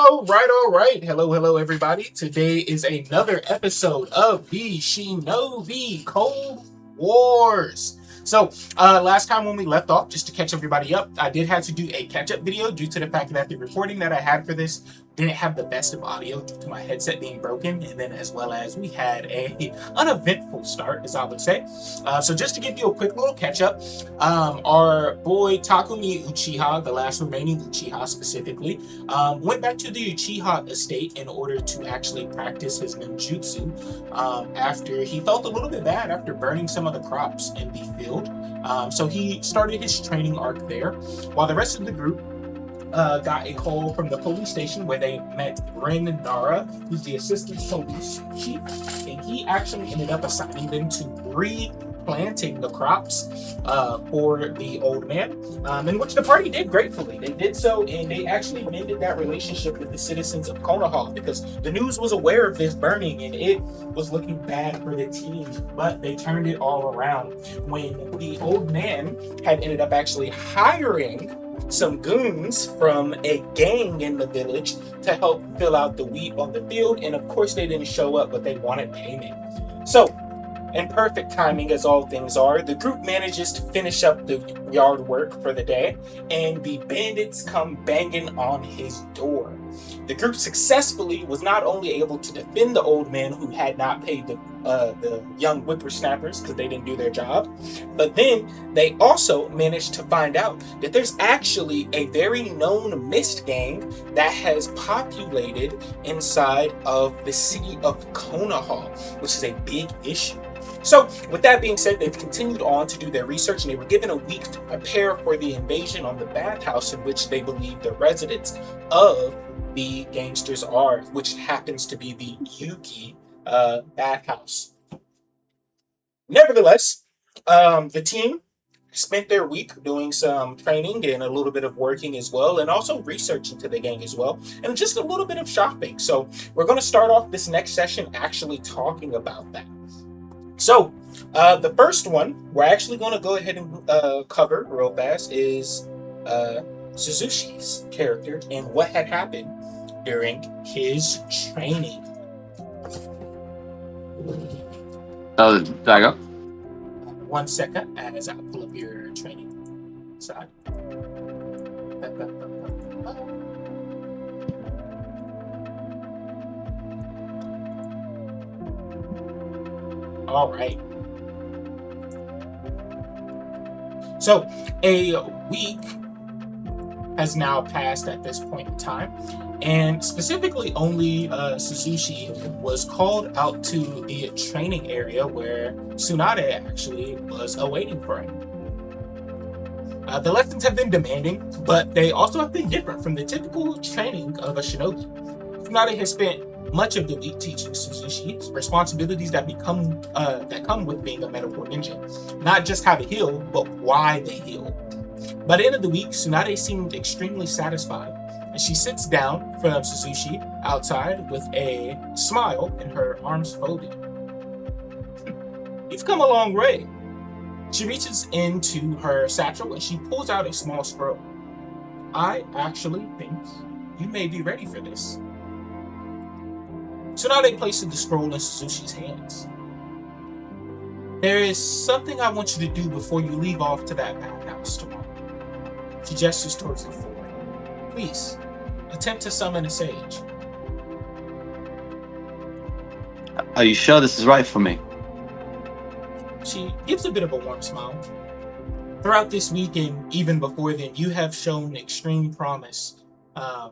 All right. Hello, everybody. Today is another episode of the Shinobi Cold Wars. Last time when we left off, just to catch everybody up, I did have to do a catch-up video due to the fact that the recording that I had for this didn't have the best of audio due to my headset being broken, and then as well as we had a uneventful start, as I would say. So just to give you a quick little catch-up, our boy Takumi Uchiha, the last remaining Uchiha specifically, went back to the Uchiha estate in order to actually practice his ninjutsu after he felt a little bit bad after burning some of the crops in the field. So he started his training arc there, while the rest of the group got a call from the police station where they met Ren Nara, who's the assistant police chief, and he actually ended up assigning them to replanting the crops for the old man, in which the party did gratefully. They did so, and they actually mended that relationship with the citizens of Konoha because the news was aware of this burning and it was looking bad for the team, but they turned it all around when the old man had ended up actually hiring some goons from a gang in the village to help fill out the wheat on the field, and of course they didn't show up, but they wanted payment. So, in perfect timing as all things are, the group manages to finish up the yard work for the day, and the bandits come banging on his door. The group successfully was not only able to defend the old man who had not paid the young whippersnappers because they didn't do their job, but then they also managed to find out that there's actually a very known mist gang that has populated inside of the city of Konoha, which is a big issue. So, with that being said, they've continued on to do their research, and they were given a week to prepare for the invasion on the Bathhouse, in which they believe the residents of the gangsters are, which happens to be the Yuki Bathhouse. Nevertheless, the team spent their week doing some training and a little bit of working as well, and also research into the gang as well, and just a little bit of shopping. So, we're going to start off this next session actually talking about that. So, the first one we're actually going to go ahead and cover real fast is Suzushi's character and what had happened during his training. Did I go? 1 second as I pull up your training side. All right. So a week has now passed at this point in time, and specifically only Suzushi was called out to the training area where Tsunade actually was awaiting for him. The lessons have been demanding, but they also have been different from the typical training of a shinobi. Tsunade has spent much of the week teaching Suzushi responsibilities that come with being a medical ninja. Not just how to heal, but why they heal. By the end of the week, Tsunade seemed extremely satisfied, and she sits down from Suzushi outside with a smile and her arms folded. You've come a long way. She reaches into her satchel and she pulls out a small scroll. I actually think you may be ready for this. Tsunade places the scroll in Suzushi's hands. There is something I want you to do before you leave off to that bathhouse tomorrow. She gestures towards the floor. Please, attempt to summon a sage. Are you sure this is right for me? She gives a bit of a warm smile. Throughout this week and even before then, you have shown extreme promise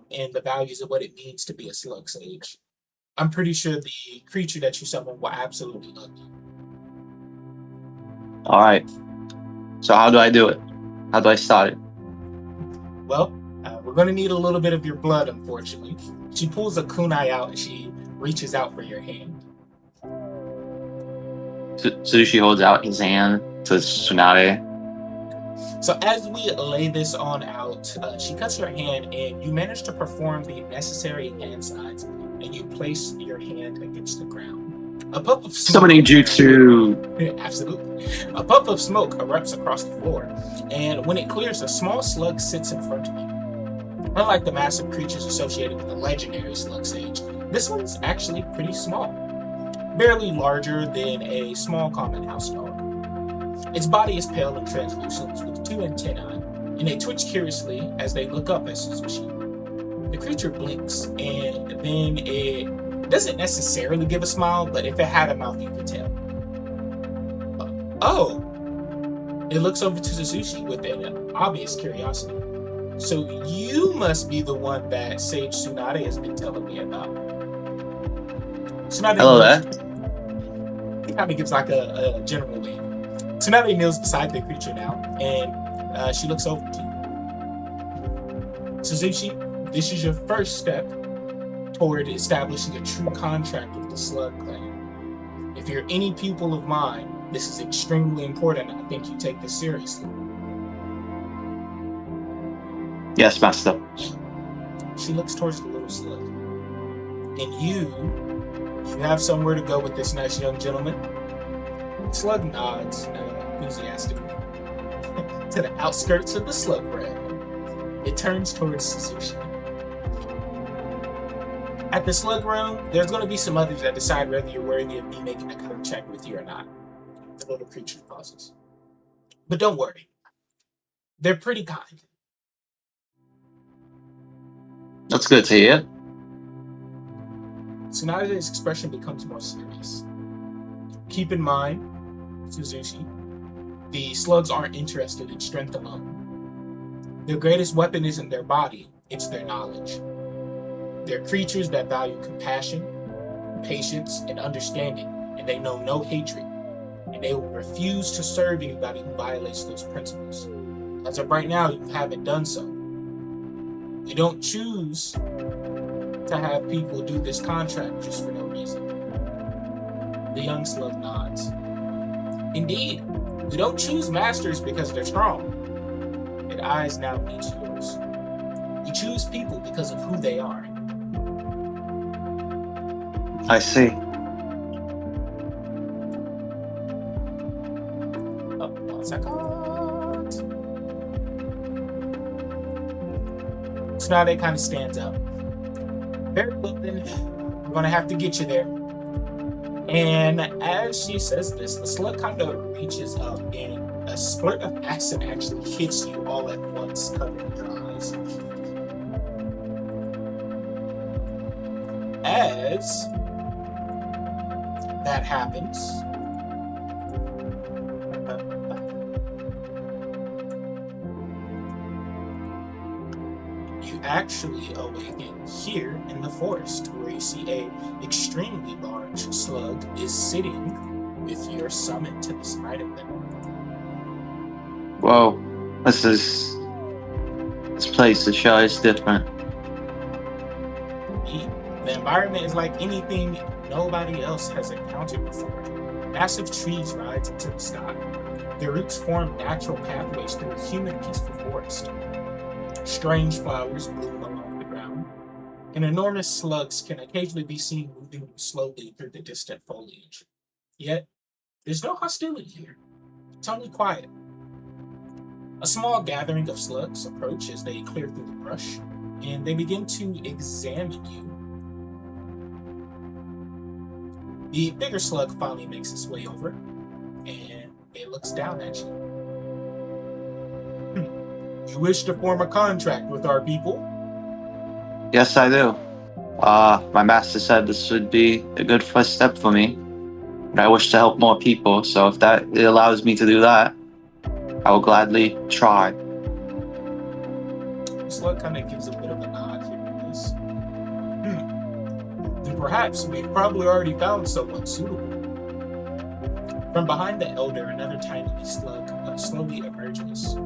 in the values of what it means to be a slug sage. I'm pretty sure the creature that you summon will absolutely love you. All right. So how do I do it? How do I start it? Well, we're going to need a little bit of your blood, unfortunately. She pulls a kunai out and she reaches out for your hand. Suzushi holds out his hand to Tsunade. So as we lay this on out, she cuts your hand and you manage to perform the necessary hand signs, and you place your hand against the ground. A puff of smoke. Summoning jutsu. Absolutely. A puff of smoke erupts across the floor, and when it clears, a small slug sits in front of you. Unlike the massive creatures associated with the legendary slug sage, this one's actually pretty small, barely larger than a small common house dog. Its body is pale and translucent with two antennae, and they twitch curiously as they look up at Suzushi. The creature blinks, and then it doesn't necessarily give a smile, but if it had a mouth, you could tell. Oh! It looks over to Suzushi with an obvious curiosity. So you must be the one that Sage Tsunade has been telling me about. Tsunade Hello there. He kind of gives like a general wave. Tsunade kneels beside the creature now, and she looks over to you. Suzushi, this is your first step toward establishing a true contract with the Slug Clan. If you're any pupil of mine, this is extremely important, and I think you take this seriously. Yes, master. She looks towards the little slug. And you have somewhere to go with this nice young gentleman. The slug nods enthusiastically to the outskirts of the slug brand. It turns towards Suzushi. At the slug realm, there's going to be some others that decide whether you're worthy of me making a contract with you or not. The little creature pauses. But don't worry. They're pretty kind. That's good to hear. Tsunade's expression becomes more serious. Keep in mind, Suzushi, the slugs aren't interested in strength alone. Their greatest weapon isn't their body, it's their knowledge. They're creatures that value compassion, patience, and understanding, and they know no hatred, and they will refuse to serve anybody who violates those principles. As of right now, you haven't done so. You don't choose to have people do this contract just for no reason. The young slug nods. Indeed, we don't choose masters because they're strong. Its eyes now meet yours. We choose people because of who they are. I see. Oh, 1 second. Tsunade kind of stands up. Very well then, we're gonna have to get you there. And as she says this, the slug kind of reaches up and a squirt of acid actually hits you all at once, covering your eyes. As that happens, you actually awaken here in the forest, where you see a extremely large slug is sitting with your summon to the side of them. Whoa, this place, the show is different. The environment is like anything nobody else has encountered before. Massive trees rise into the sky. Their roots form natural pathways through a humid, peaceful forest. Strange flowers bloom along the ground, and enormous slugs can occasionally be seen moving slowly through the distant foliage. Yet, there's no hostility here. It's only quiet. A small gathering of slugs approach as they clear through the brush, and they begin to examine you. The bigger slug finally makes its way over, and it looks down at you. You wish to form a contract with our people? Yes, I do. My master said this would be a good first step for me. But I wish to help more people, so if it allows me to do that, I will gladly try. The slug kind of gives a bit of a nod here with this. Then perhaps we've probably already found someone suitable. From behind the elder, another tiny slug slowly emerges.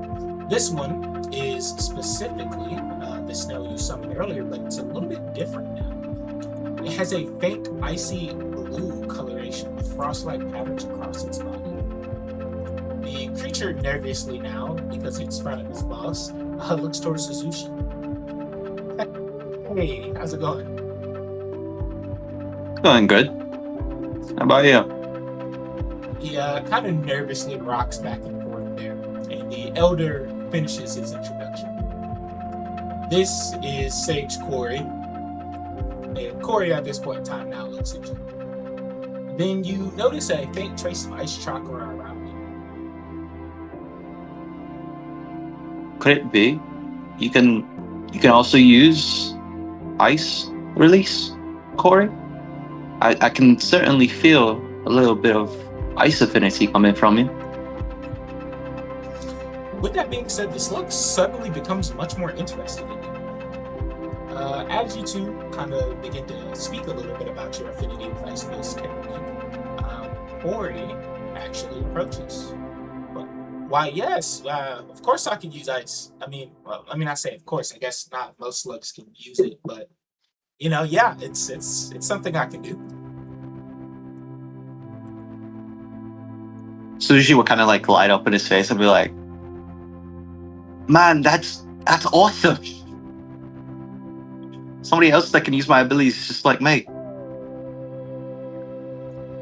This one is specifically the snail you summoned earlier, but it's a little bit different now. It has a faint, icy blue coloration with frost-like patterns across its body. The creature nervously now, because it's in front of his boss, looks towards Suzushi. Hey, how's it going? Going good. How about you? He kind of nervously rocks back and forth there, and the elder finishes his introduction. This is Sage Corey. And Corey at this point in time now looks at you. Then you notice a faint trace of ice chakra around you. Could it be? You can also use ice release, Corey? I can certainly feel a little bit of ice affinity coming from you. With that being said, the slug suddenly becomes much more interested in you. As you two kind of begin to speak a little bit about your affinity with ice-based technique, Ori actually approaches. Why, yes, of course I can use ice. I say of course. I guess not most slugs can use it, but yeah, it's something I can do. Sushi would kind of like light up in his face and be like, "Man, that's awesome! Somebody else that can use my abilities just like me."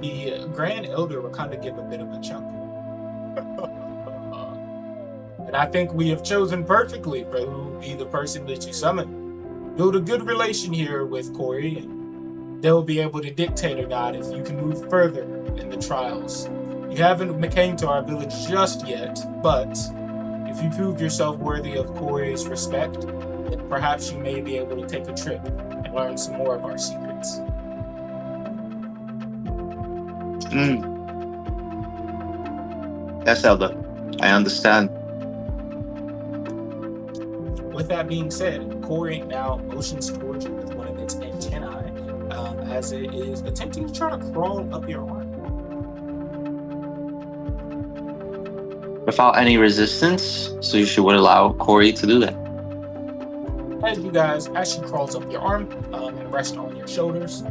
The Grand Elder will kind of give a bit of a chuckle. And I think we have chosen perfectly for who will be the person that you summon. Build a good relation here with Corey, and they'll be able to dictate or not if you can move further in the trials. You haven't came to our village just yet, but if you prove yourself worthy of Corey's respect, then perhaps you may be able to take a trip and learn some more of our secrets. Yes, Elder. I understand. With that being said, Corey now motions towards you with one of its antennae as it is attempting to try to crawl up your arm. Without any resistance, Sushi would allow Corey to do that. As she crawls up your arm and rests on your shoulders,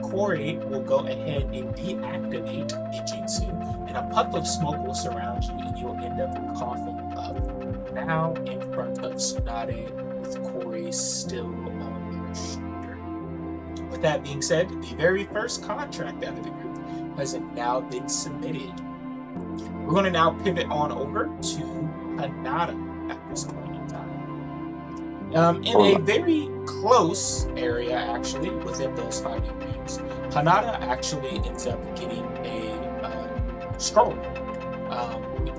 Corey will go ahead and deactivate the jutsu, and a puff of smoke will surround you, and you'll end up coughing up. Now in front of Tsunade, with Corey still on your shoulder. With that being said, the very first contract out of the group has now been submitted. We're going to now pivot on over to Hanada at this point in time. In a very close area, actually, within those fighting rings, Hanada actually ends up getting a scroll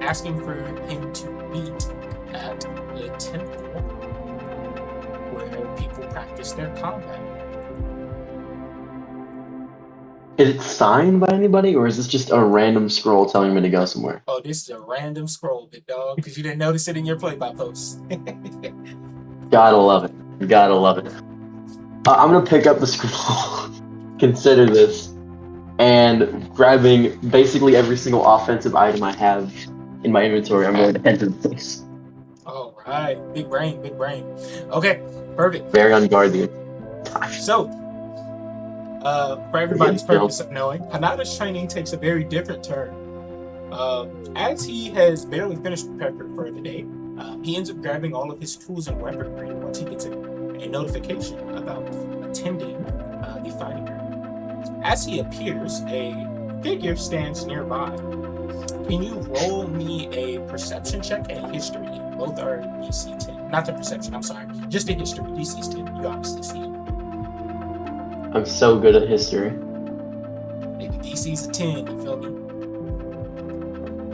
asking for him to meet at the temple where people practice their combat. Is it signed by anybody, or is this just a random scroll telling me to go somewhere? Oh, this is a random scroll, big dog, because you didn't notice it in your play-by-post. Gotta love it. Gotta love it. I'm gonna pick up the scroll, consider this, and grabbing basically every single offensive item I have in my inventory, I'm going to head to the place. All right, big brain. Okay, perfect. Very on guard here. So, for everybody's purpose of knowing, Hanada's training takes a very different turn. As he has barely finished preparing for the day, he ends up grabbing all of his tools and weaponry once he gets a notification about attending the fighting room. As he appears, a figure stands nearby. Can you roll me a perception check and a history? Both are DC 10. Not the perception, I'm sorry. Just a history. DC's 10. You obviously see it. I'm so good at history. Maybe DC's a 10, you feel me?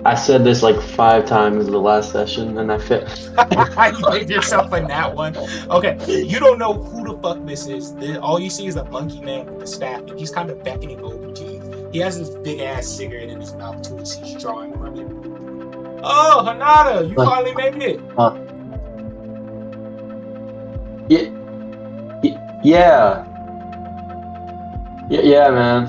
I said this like 5 times in the last session, and I fit. You gave yourself a nat one. Okay, you don't know who the fuck this is. All you see is a monkey man with a staff, and he's kind of beckoning over to you. He has this big ass cigarette in his mouth too, as he's drawing from it. Oh, Hanada, you finally made it. Yeah, man.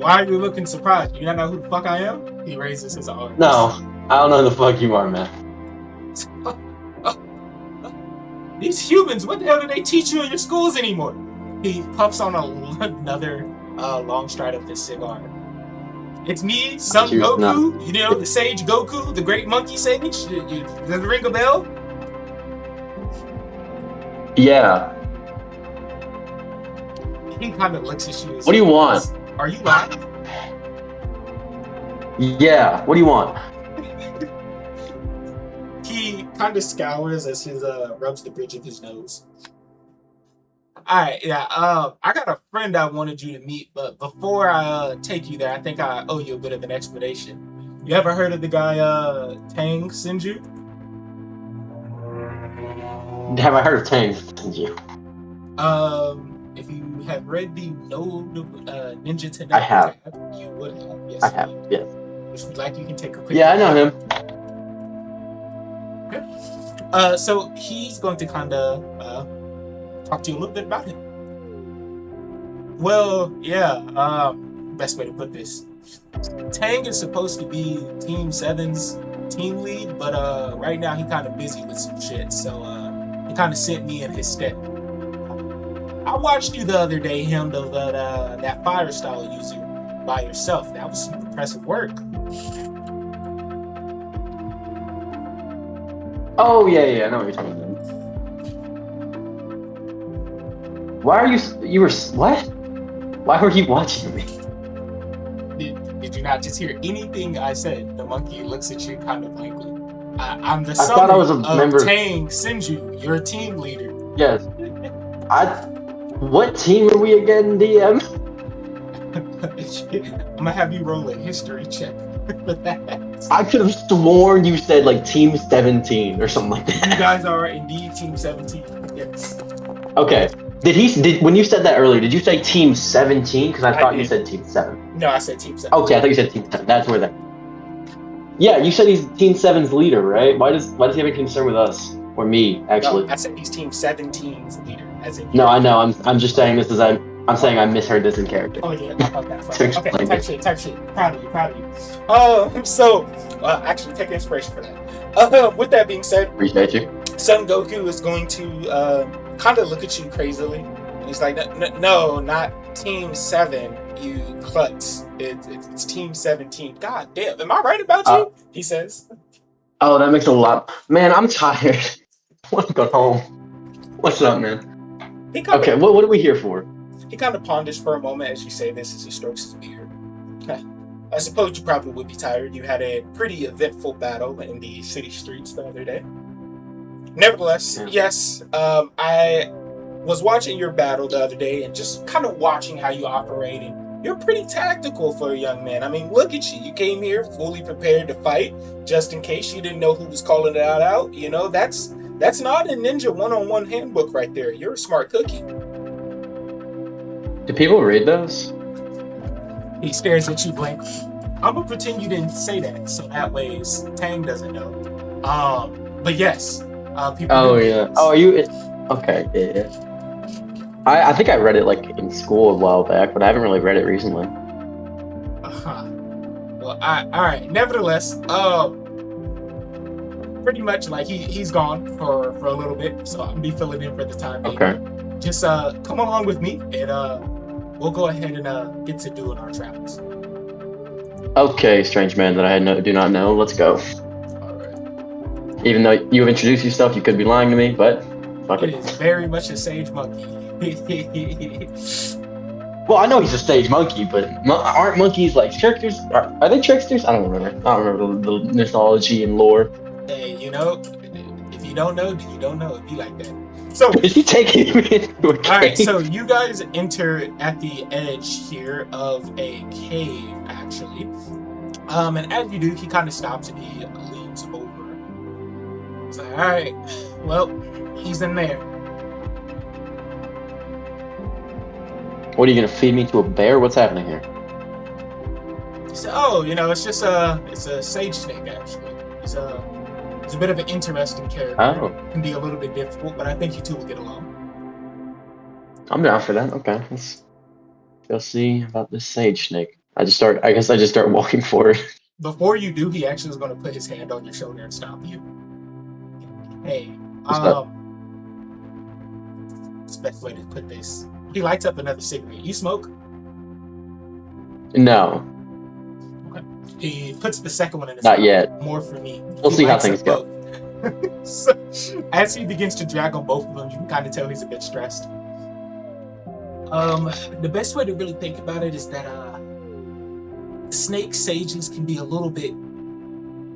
Why are you looking surprised? You don't know who the fuck I am? He raises his arms. No, I don't know who the fuck you are, man. These humans, what the hell do they teach you in your schools anymore? He puffs on another long stride of his cigar. It's me, Son Goku, the sage Goku, the great monkey sage. Does it ring a bell? Yeah. He kind of looks at you. What do you want? Are you lying? Yeah, what do you want? He kind of scours as his rubs the bridge of his nose. All right, yeah. I got a friend I wanted you to meet, but before I take you there, I think I owe you a bit of an explanation. You ever heard of the guy Tang Sinju? Have I heard of Tang Sinju? If you have read the Ninja Tonight I have. tab, you would have. Yes, I have. Yes. If you'd like, you can take a quick. Yeah, I know him. Okay. So he's going to kind of talk to you a little bit about him. Well, yeah. Best way to put this. Tang is supposed to be Team 7's team lead, but right now he kind of busy with some shit, so he kind of sent me in his stead. I watched you the other day handle that fire style user by yourself. That was some impressive work. Oh yeah, I know what you're talking about. Why are you were what? Why were you watching me? Did you not just hear anything I said? The monkey looks at you kind of blankly. I'm the I thought I was a son member. of Tang Sinju, your team leader. Yes. What team are we again, DM? I'm gonna have you roll a history check for that. I could have sworn you said like Team 17 or something like that. You guys are indeed Team 17. Yes. Okay. When you said that earlier, did you say Team 17? Because I thought you said Team 7. No, I said Team 7. Okay, I thought you said Team 7. That's where that. Yeah, you said he's Team 7's leader, right? Why does he have a concern with us or me? Actually, no, I said he's Team 17's leader. As in no, I know. I'm just saying this as I'm saying I misheard this in character. Oh yeah, To explain okay, type shit. Proud of you. So actually take inspiration for that. With that being said, Appreciate you. Son Goku is going to kind of look at you crazily, and he's like, "No, not Team 7, you klutz. It's Team 17. God damn, am I right about you?" He says. Oh, that makes a lot. Man, I'm tired. I want to go home. What's up, man? Okay, what are we here for? He kind of ponders for a moment as you say this, as he strokes his beard. I suppose you probably would be tired. You had a pretty eventful battle in the city streets the other day. Nevertheless, yes, I was watching your battle the other day and just kind of watching how you operate. And you're pretty tactical for a young man. I mean, look at you. You came here fully prepared to fight, just in case you didn't know who was calling it out. You know, that's not a ninja one-on-one handbook right there. You're a smart cookie. Do people read those? He stares at you blankly. I'm gonna pretend you didn't say that, so that way Tang doesn't know. But yes, people. Oh yeah. Oh, are you? Okay. Yeah. I think I read it like in school a while back, but I haven't really read it recently. Well, all right. Nevertheless, pretty much like he's gone for a little bit, so I'm gonna be filling in for the time being. Okay. Just come along with me, and we'll go ahead and get to doing our travels. Okay, strange man that I do not know. Let's go. All right. Even though you have introduced yourself, you could be lying to me, but fuck It it. is very much a sage monkey. Well, I know he's a stage monkey, but aren't monkeys like tricksters? Are they tricksters? I don't remember. I don't remember the mythology and lore. Hey, you know, if you don't know, you don't know. It'd be like that. So is he taking me into a cave? All right, so you guys enter at the edge here of a cave, actually. And as you do, he kind of stops and he leans over. He's like, all right, well, he's in there. What, are you gonna feed me to a bear? What's happening here? So, it's just it's a sage snake, actually. He's a bit of an interesting character. Oh. Can be a little bit difficult, but I think you two will get along. I'm down for that. Okay, let's go see about this sage snake. I guess I just start walking forward. Before you do, he actually is going to put his hand on your shoulder and stop you. Hey, What's up? It's the best way to put this. He lights up another cigarette. You smoke? No. Okay. He puts the second one in his Not mouth. yet. More for me. We'll He see how lights things up go. both. So, as he begins to drag on both of them, you can kind of tell he's a bit stressed. The best way to really think about it is that snake sages can be a little bit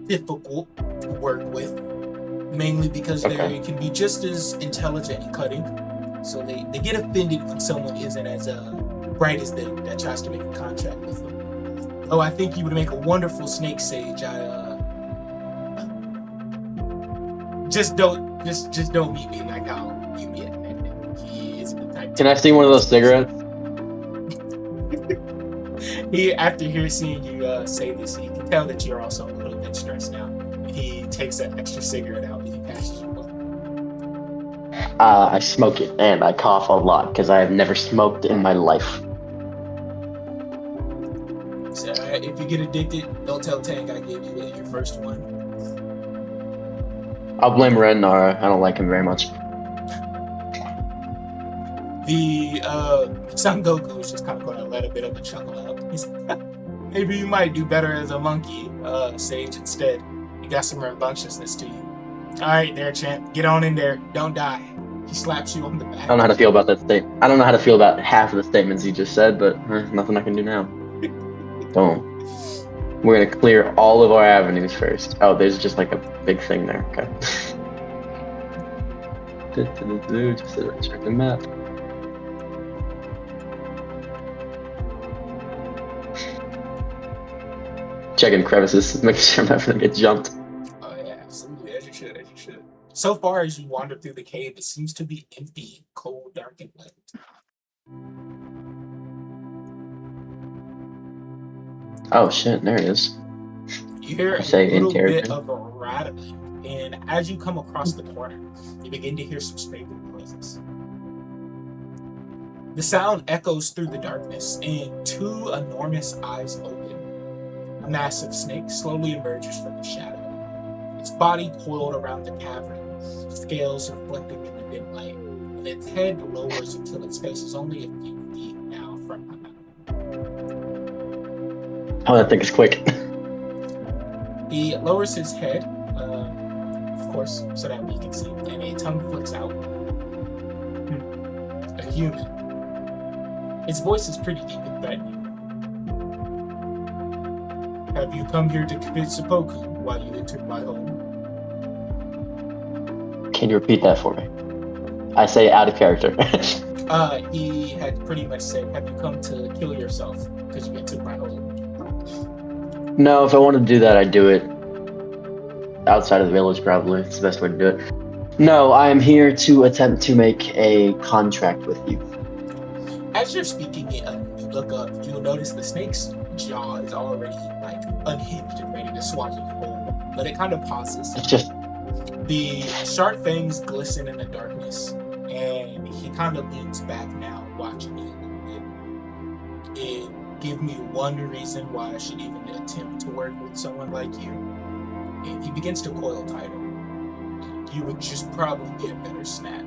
difficult to work with. mainly because Okay. they can be just as intelligent and cutting. So they get offended when someone isn't as bright as them that tries to make a contract with them. Oh, I think you would make a wonderful snake sage. Just don't meet me like how you met him. He isn't the type to. Can I see one of those cigarettes? He, after seeing you say this, he can tell that you're also a little bit stressed now. He takes an extra cigarette out and he passes you one. I smoke it and I cough a lot because I have never smoked in my life. So, if you get addicted, don't tell Tank I gave you your first one. I'll blame Ren Nara. I don't like him very much. The Son Goku is just kind of going to let a bit of a chuckle out. He's maybe you might do better as a monkey, Sage, instead. You got some rambunctiousness to you. Alright there, champ. Get on in there. Don't die. He slaps you on the back. I don't know how to feel about that statement. I don't know how to feel about half of the statements you just said, but nothing I can do now. Don't. We're gonna clear all of our avenues first. Oh, there's just like a big thing there. Okay. Just check the map. Checking crevices, making sure I'm not gonna get jumped. Oh yeah, absolutely. As you should. So far as you wander through the cave, it seems to be empty, cold, dark, and wet. Oh shit, there it is. You hear a little bit of a rattling, and as you come across the corner, you begin to hear some scraping noises. The sound echoes through the darkness, and two enormous eyes open. A massive snake slowly emerges from the shadow, its body coiled around the cavern, scales reflecting in the dim light, and its head lowers until its face is only a few feet now from the mountain. Oh, that thing is quick. He lowers his head, of course, so that we can see, and a tongue flicks out. A human. His voice is pretty deep and threatening. Have you come here to commit seppuku while you entered my home? Can you repeat that for me? I say out of character. He had pretty much said, have you come to kill yourself because you entered my home? No, if I wanted to do that, I'd do it outside of the village, probably. It's the best way to do it. No, I am here to attempt to make a contract with you. As you're speaking, you look up, you'll notice the snake's jaw is already like unhinged and ready to swallow you whole, but it kind of pauses. It's just The sharp fangs glisten in the darkness, and he kind of leans back now, watching you a little bit. And give me one reason why I should even attempt to work with someone like you. And he begins to coil tighter. You would just probably get a better snap.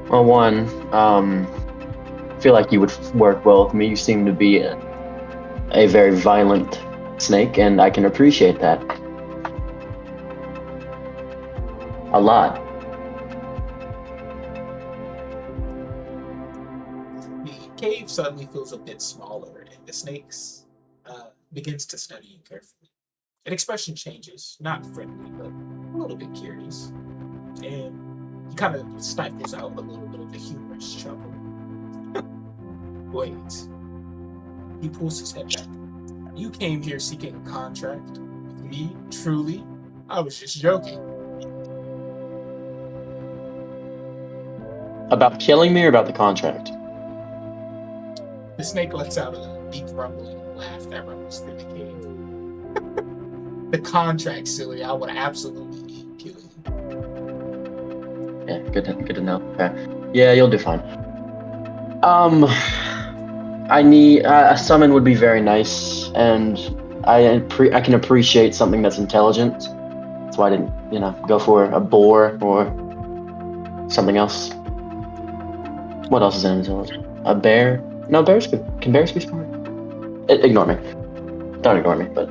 well, one. I feel like you would work well with me. You seem to be a very violent snake, and I can appreciate that a lot. The cave suddenly feels a bit smaller, and the snakes begins to study you carefully. An expression changes, not friendly, but a little bit curious. And he kind of stifles out a little bit of a humorous chuckle. Wait. He pulls his head back. You came here seeking a contract with me, truly? I was just joking. About killing me or about the contract? The snake lets out a deep rumbling laugh that rumbles through the cave. The contract, silly. I would absolutely kill you. Yeah, good to know. Okay. Yeah, you'll do fine. I need a summon would be very nice, and I can appreciate something that's intelligent. That's why I didn't, go for a boar or something else. What else is intelligent? A bear? No, bears good. Can bears be smart? Ignore me. Don't ignore me, but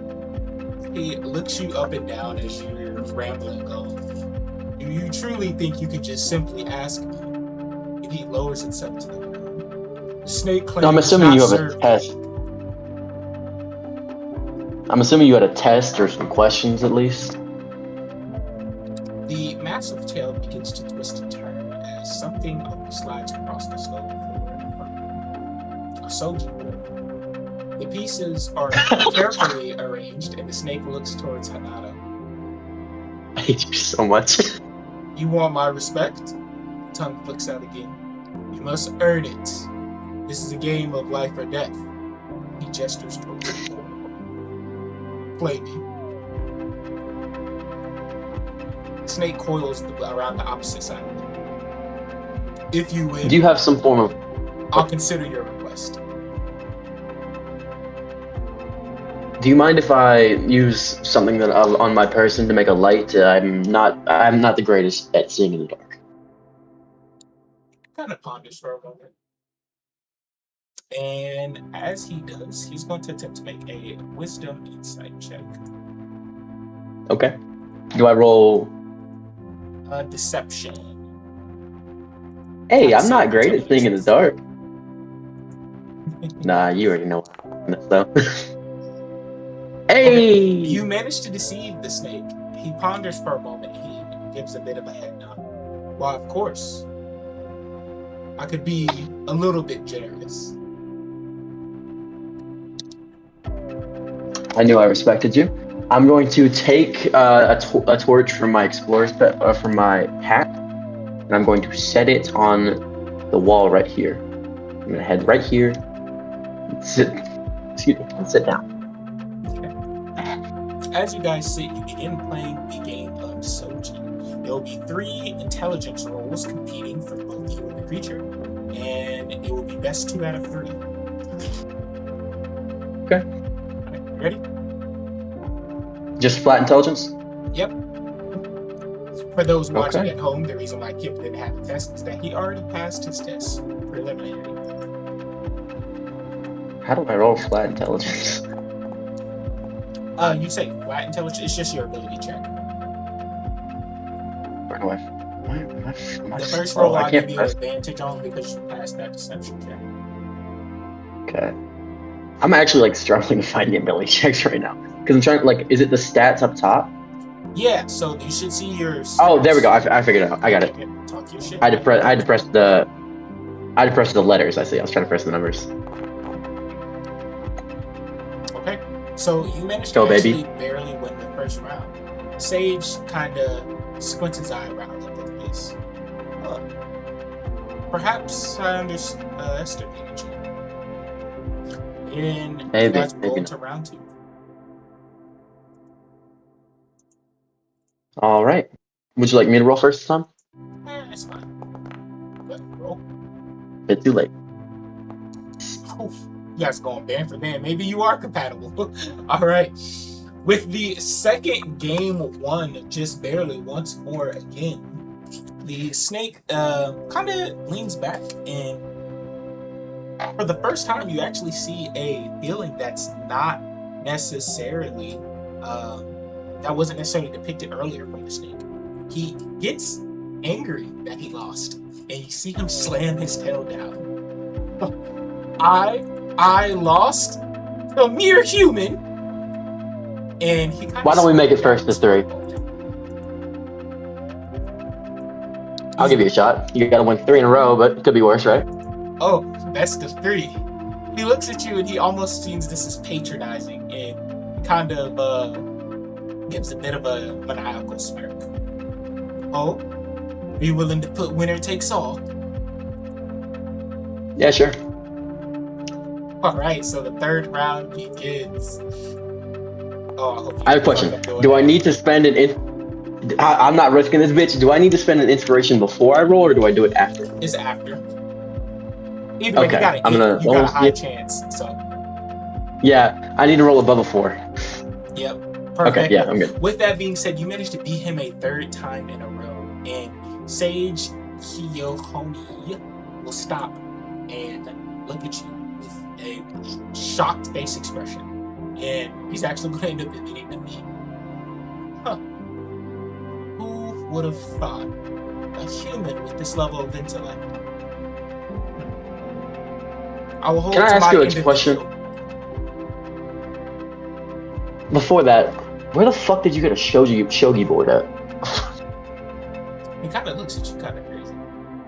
He looks you up and down as you're rambling on. Do you truly think you could just simply ask me? And he lowers himself to the ground. The snake claims I'm assuming you have a serve test. me. I'm assuming you had a test or some questions at least. massive tail begins to twist and turn as something slides across the stone floor. A soji board. The pieces are carefully arranged, and the snake looks towards Hanada. I hate you so much. You want my respect? Tongue flicks out again. You must earn it. This is a game of life or death. He gestures towards the board. Play me. The snake coils around the opposite side of the board. If you win, Do you have some form of... I'll consider your request. Do you mind if I use something that on my person to make a light? I'm not the greatest at seeing in the dark. Kind of ponders for a moment. And as he does, he's going to attempt to make a wisdom insight check. Okay. Do I roll? Deception. Hey, I'm not great at seeing in the dark. Nah, you already know this though. Hey! Okay. You manage to deceive the snake. He ponders for a moment. He gives a bit of a head nod. Well, of course, I could be a little bit generous. I knew I respected you. I'm going to take a torch from my from my hat, and I'm going to set it on the wall right here. I'm gonna head right here. Excuse me. Sit down. Okay. As you guys sit, you begin playing the game of Soji. There will be 3 intelligence rolls competing for both you and the creature, and it will be best 2 out of 3. Okay. Alright, ready? Just flat intelligence? Yep. For those watching at home, the reason why Kip didn't have a test is that he already passed his test preliminary. How do I roll flat intelligence? You say flat intelligence, it's just your ability check. Where do I... The first roll I'll give you an advantage on because you passed that deception check. Okay. I'm actually like struggling to find the ability checks right now. Because I'm trying, like, is it the stats up top? Yeah, so you should see your stats. Oh, there we go. I figured it out. I got it. Talk your shit. I had to press the letters. I see. I was trying to press the numbers. Okay, so you managed Go, to actually baby. barely win the first round. Sage kind of squints his eye around at this. Huh. Perhaps I underestimated you. And Maybe, you guys maybe roll not. to round 2. All right. Would you like me to roll first this time? It's fine. But roll. Bit too late. Oof. You guys going band for band. Maybe you are compatible. All right. With the second game won just barely once more again, the snake kind of leans back, and for the first time you actually see a feeling that's not necessarily that wasn't necessarily depicted earlier from the snake. He gets angry that he lost, and you see him slam his tail down. I lost? A mere human? And he kind of... Why don't we make it first to 3? I'll give you a shot. You gotta win 3 in a row, but it could be worse, right? Oh, best of 3. He looks at you and he almost seems this is patronizing, and kind of gives a bit of a maniacal smirk. Oh, are you willing to put winner takes all? Yeah, sure. All right, so the third round begins. Oh, I hope you I have a question. Do I need to spend I'm not risking this bitch. Do I need to spend an inspiration before I roll, or do I do it after? It's after. Either way, Okay, you got an 8. You got a high chance, so. Yeah, I need to roll above a 4. Yep. Perfect. Okay, yeah, I'm good. With that being said, you managed to beat him a 3rd time in a row, and Sage Kiyohoni will stop and look at you with a shocked face expression, and he's actually going to end up admitting to me. Huh. Who would have thought a human with this level of intellect? I will hold Can I to ask my you a individual. question? Before that, where the fuck did you get a shogi board at? He kind of looks at you kind of crazy.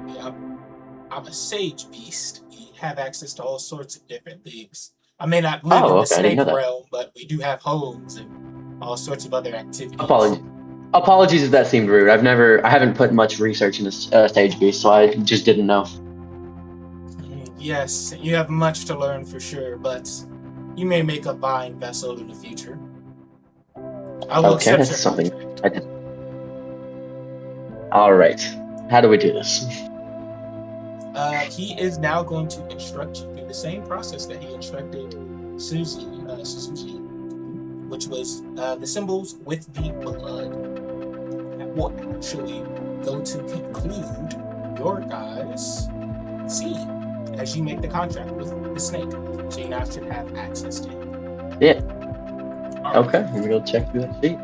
Yeah, I'm a sage beast. We have access to all sorts of different things. I may not live in Oh, the okay, I didn't snake know that. realm, but we do have homes and all sorts of other activities. Apologies if that seemed rude. I haven't put much research into Stage Beast, so I just didn't know. Yes, you have much to learn for sure, but you may make a buying vessel in the future. I will Okay, accept that's your something contract. I did. All right, how do we do this? He is now going to instruct you through the same process that he instructed Suzuki, which was the symbols with the blood. That will actually go to conclude your guys' scene as you make the contract with the snake. So you now should have access to him. Yeah. All Okay, right. let me go check through that sheet.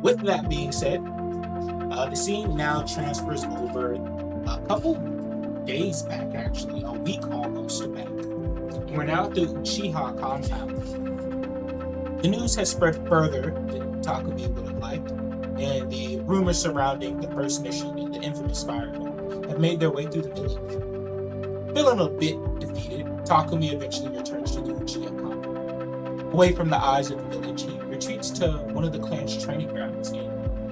With that being said, the scene now transfers over a couple days back, actually, a week almost back. And we're now at the Uchiha compound. The news has spread further than Takumi would have liked, and the rumors surrounding the first mission and the infamous fireball have made their way through the village. Feeling a bit defeated, Takumi eventually returns to the Uchiha compound. Away from the eyes of the village, he retreats to one of the clan's training grounds and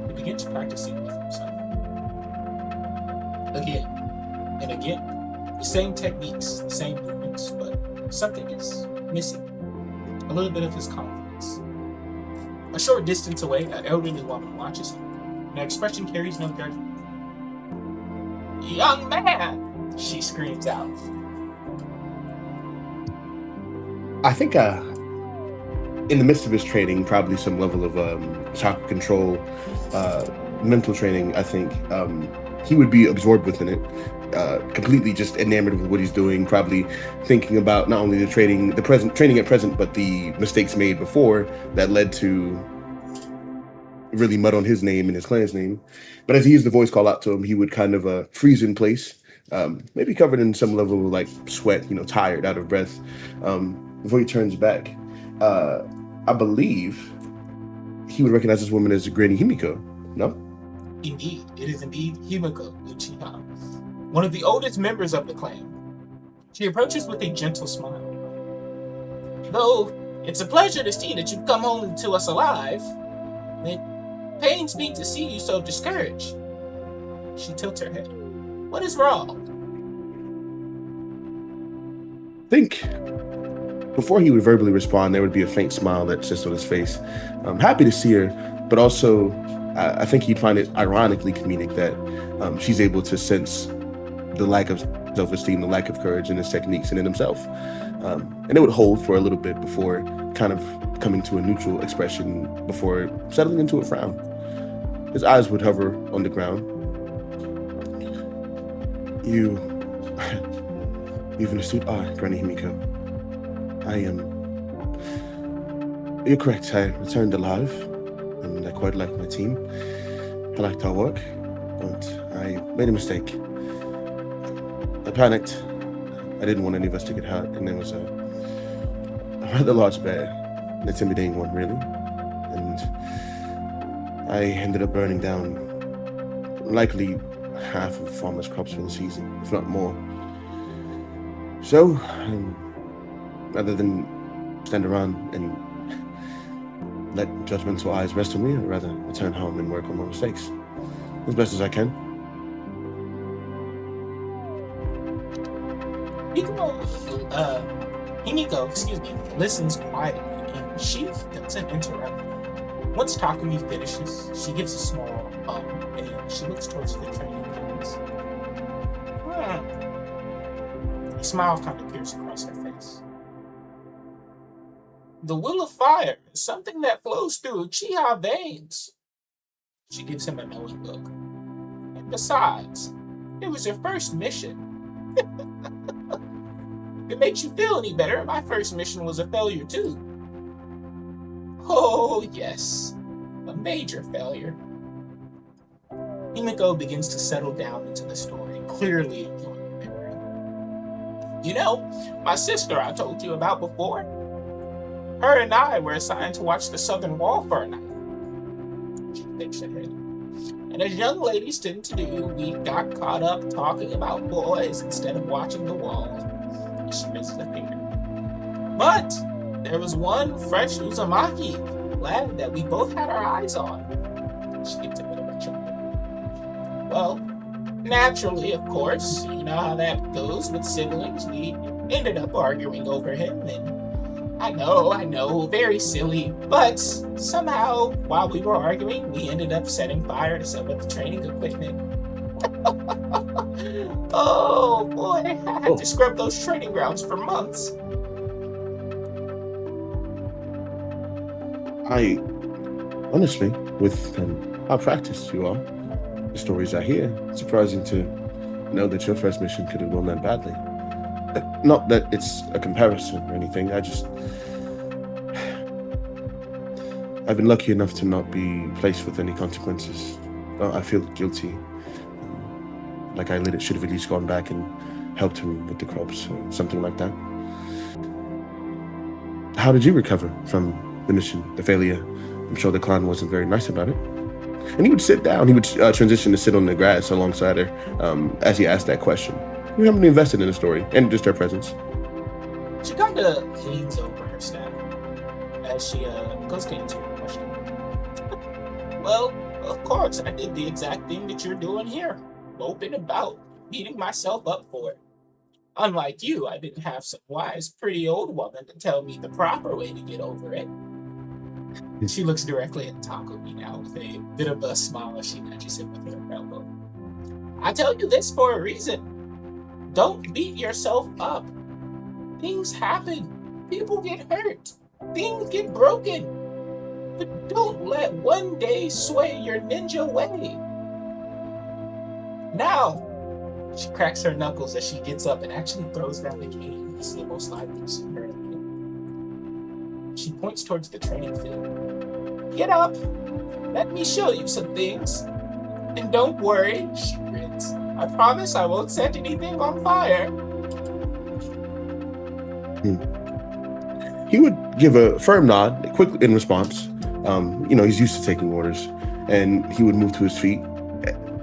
he begins practicing with himself. Again and again, the same techniques, the same movements, but something is missing. A little bit of his confidence. A short distance away, an elderly woman watches him. And her expression carries no judgment. "Young man!" she screams out. I think in the midst of his training, probably some level of chakra control, mental training, I think he would be absorbed within it, completely just enamored with what he's doing, probably thinking about not only the training at present, but the mistakes made before that led to really mud on his name and his clan's name. But as he hears the voice call out to him, he would kind of freeze in place, maybe covered in some level of like sweat, tired, out of breath, before he turns back. I believe he would recognize this woman as Granny Himiko, no? Indeed, it is indeed Himiko Uchiha, one of the oldest members of the clan. She approaches with a gentle smile. "Though it's a pleasure to see that you've come home to us alive, it pains me to see you so discouraged." She tilts her head. "What is wrong?" I think before he would verbally respond, there would be a faint smile that sits on his face. I'm happy to see her, but also I think he'd find it ironically comedic that she's able to sense the lack of self-esteem, the lack of courage in his techniques and in himself. And it would hold for a little bit before kind of coming to a neutral expression, before settling into a frown. His eyes would hover on the ground. You've an astute eye, Granny Himiko. You're correct. I returned alive, and I quite like my team. I liked our work, but I made a mistake. I panicked. I didn't want any of us to get hurt, and there was a rather large bear, an intimidating one, really. And I ended up burning down likely half of the farmer's crops for the season, if not more. So, rather than stand around and let judgmental eyes rest on me, I'd rather return home and work on my mistakes as best as I can. Himiko, listens quietly, and she doesn't interrupt. Once Takumi finishes, she gives a small and she looks towards the training grounds. A smile kind of appears across her face. "The will of fire is something that flows through Uchiha veins." She gives him a knowing look. "And besides, it was your first mission." "If it makes you feel any better, my first mission was a failure too." "Oh, yes, a major failure." Himiko begins to settle down into the story, clearly enjoying the memory. "My sister I told you about before? Her and I were assigned to watch the southern wall for a night." She shakes her head. And as young ladies tend to do, we got caught up talking about boys instead of watching the wall. And she raises a finger. But there was one fresh Uzumaki lad that we both had our eyes on. She gives a bit of a chuckle. Well, naturally, of course, you know how that goes with siblings. We ended up arguing over him, and I know, very silly, but somehow, while we were arguing, we ended up setting fire to some of the training equipment. Oh boy, I had to scrub those training grounds for months. Honestly, with how practiced you are, the stories I hear, it's surprising to know that your first mission could have gone that badly. Not that it's a comparison or anything, I've been lucky enough to not be placed with any consequences. I feel guilty. Like I should have at least gone back and helped him with the crops or something like that. How did you recover from the mission, the failure? I'm sure the clan wasn't very nice about it. And he would sit down. He would transition to sit on the grass alongside her as he asked that question. We haven't invested in the story and just her presence. She kind of leans over her staff as she goes to answer your question. Well, of course, I did the exact thing that you're doing here. Moping about, beating myself up for it. Unlike you, I didn't have some wise, pretty old woman to tell me the proper way to get over it. She looks directly at Takumi now with a bit of a smile as she nudges him with her elbow. I tell you this for a reason. Don't beat yourself up. Things happen. People get hurt. Things get broken. But don't let one day sway your ninja way. Now, she cracks her knuckles as she gets up and actually throws down the cane. This is the most lively you've seen her in a minute. She points towards the training field. Get up. Let me show you some things. And don't worry, she grins. I promise I won't set anything on fire. He would give a firm nod, quick in response. He's used to taking orders, and he would move to his feet.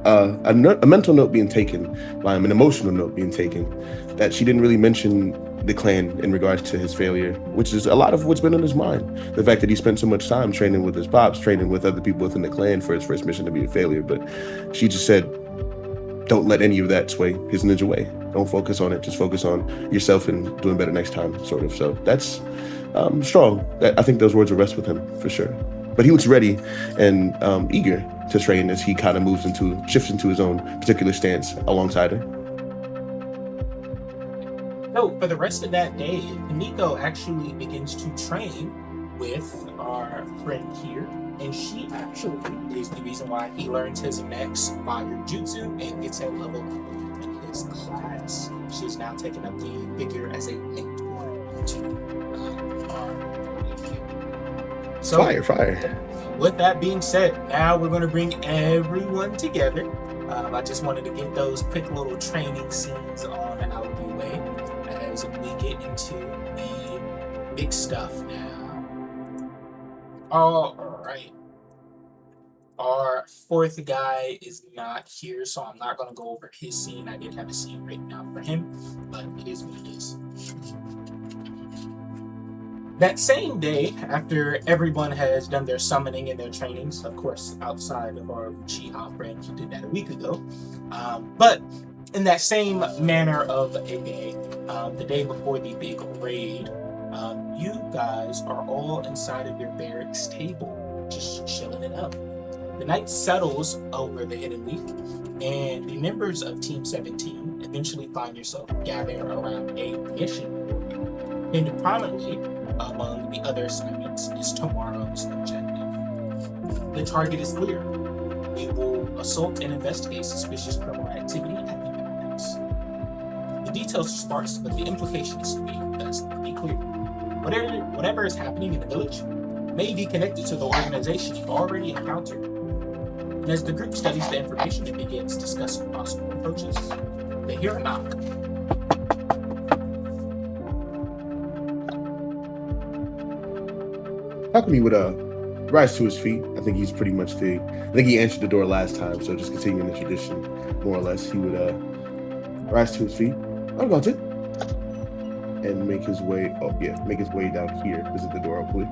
A mental note being taken by him, an emotional note being taken, that she didn't really mention the clan in regards to his failure, which is a lot of what's been on his mind. The fact that he spent so much time training with his pops, training with other people within the clan for his first mission to be a failure. But she just said, don't let any of that sway his ninja way. Don't focus on it. Just focus on yourself and doing better next time, sort of. So that's strong. I think those words will rest with him for sure. But he looks ready and eager to train as he kind of shifts into his own particular stance alongside her. So for the rest of that day, Nico actually begins to train with our friend here, and she actually is the reason why he learns his next fire jutsu and gets a level up in his class. She's now taken up the figure as a mentor to our friend here. So, Fire. With that being said, now we're going to bring everyone together. I just wanted to get those quick little training scenes on out of the way as we get into the big stuff now. All right. Our fourth guy is not here, so I'm not going to go over his scene. I did have a scene written out for him, but it is what it is. That same day, after everyone has done their summoning and their trainings, of course, outside of our Uchiha friend who did that a week ago, but in that same manner of a day, the day before the big raid, you guys are all inside of your barracks table, just chilling it up. The night settles over the Hidden Leaf, and the members of Team 17 eventually find yourself gathering around a mission board. And prominently among the other assignments is tomorrow's objective. The target is clear. We will assault and investigate suspicious criminal activity at the Bathhouse. The details are sparse, but the implication is pretty clear. Whatever is happening in the village may be connected to the organization you've already encountered. And as the group studies the information, it begins discussing possible approaches. They hear a knock. Takumi would rise to his feet. I think he's pretty much I think he answered the door last time, so just continuing the tradition, more or less. He would rise to his feet. I got it. And make his way down here. Visit the door, hopefully.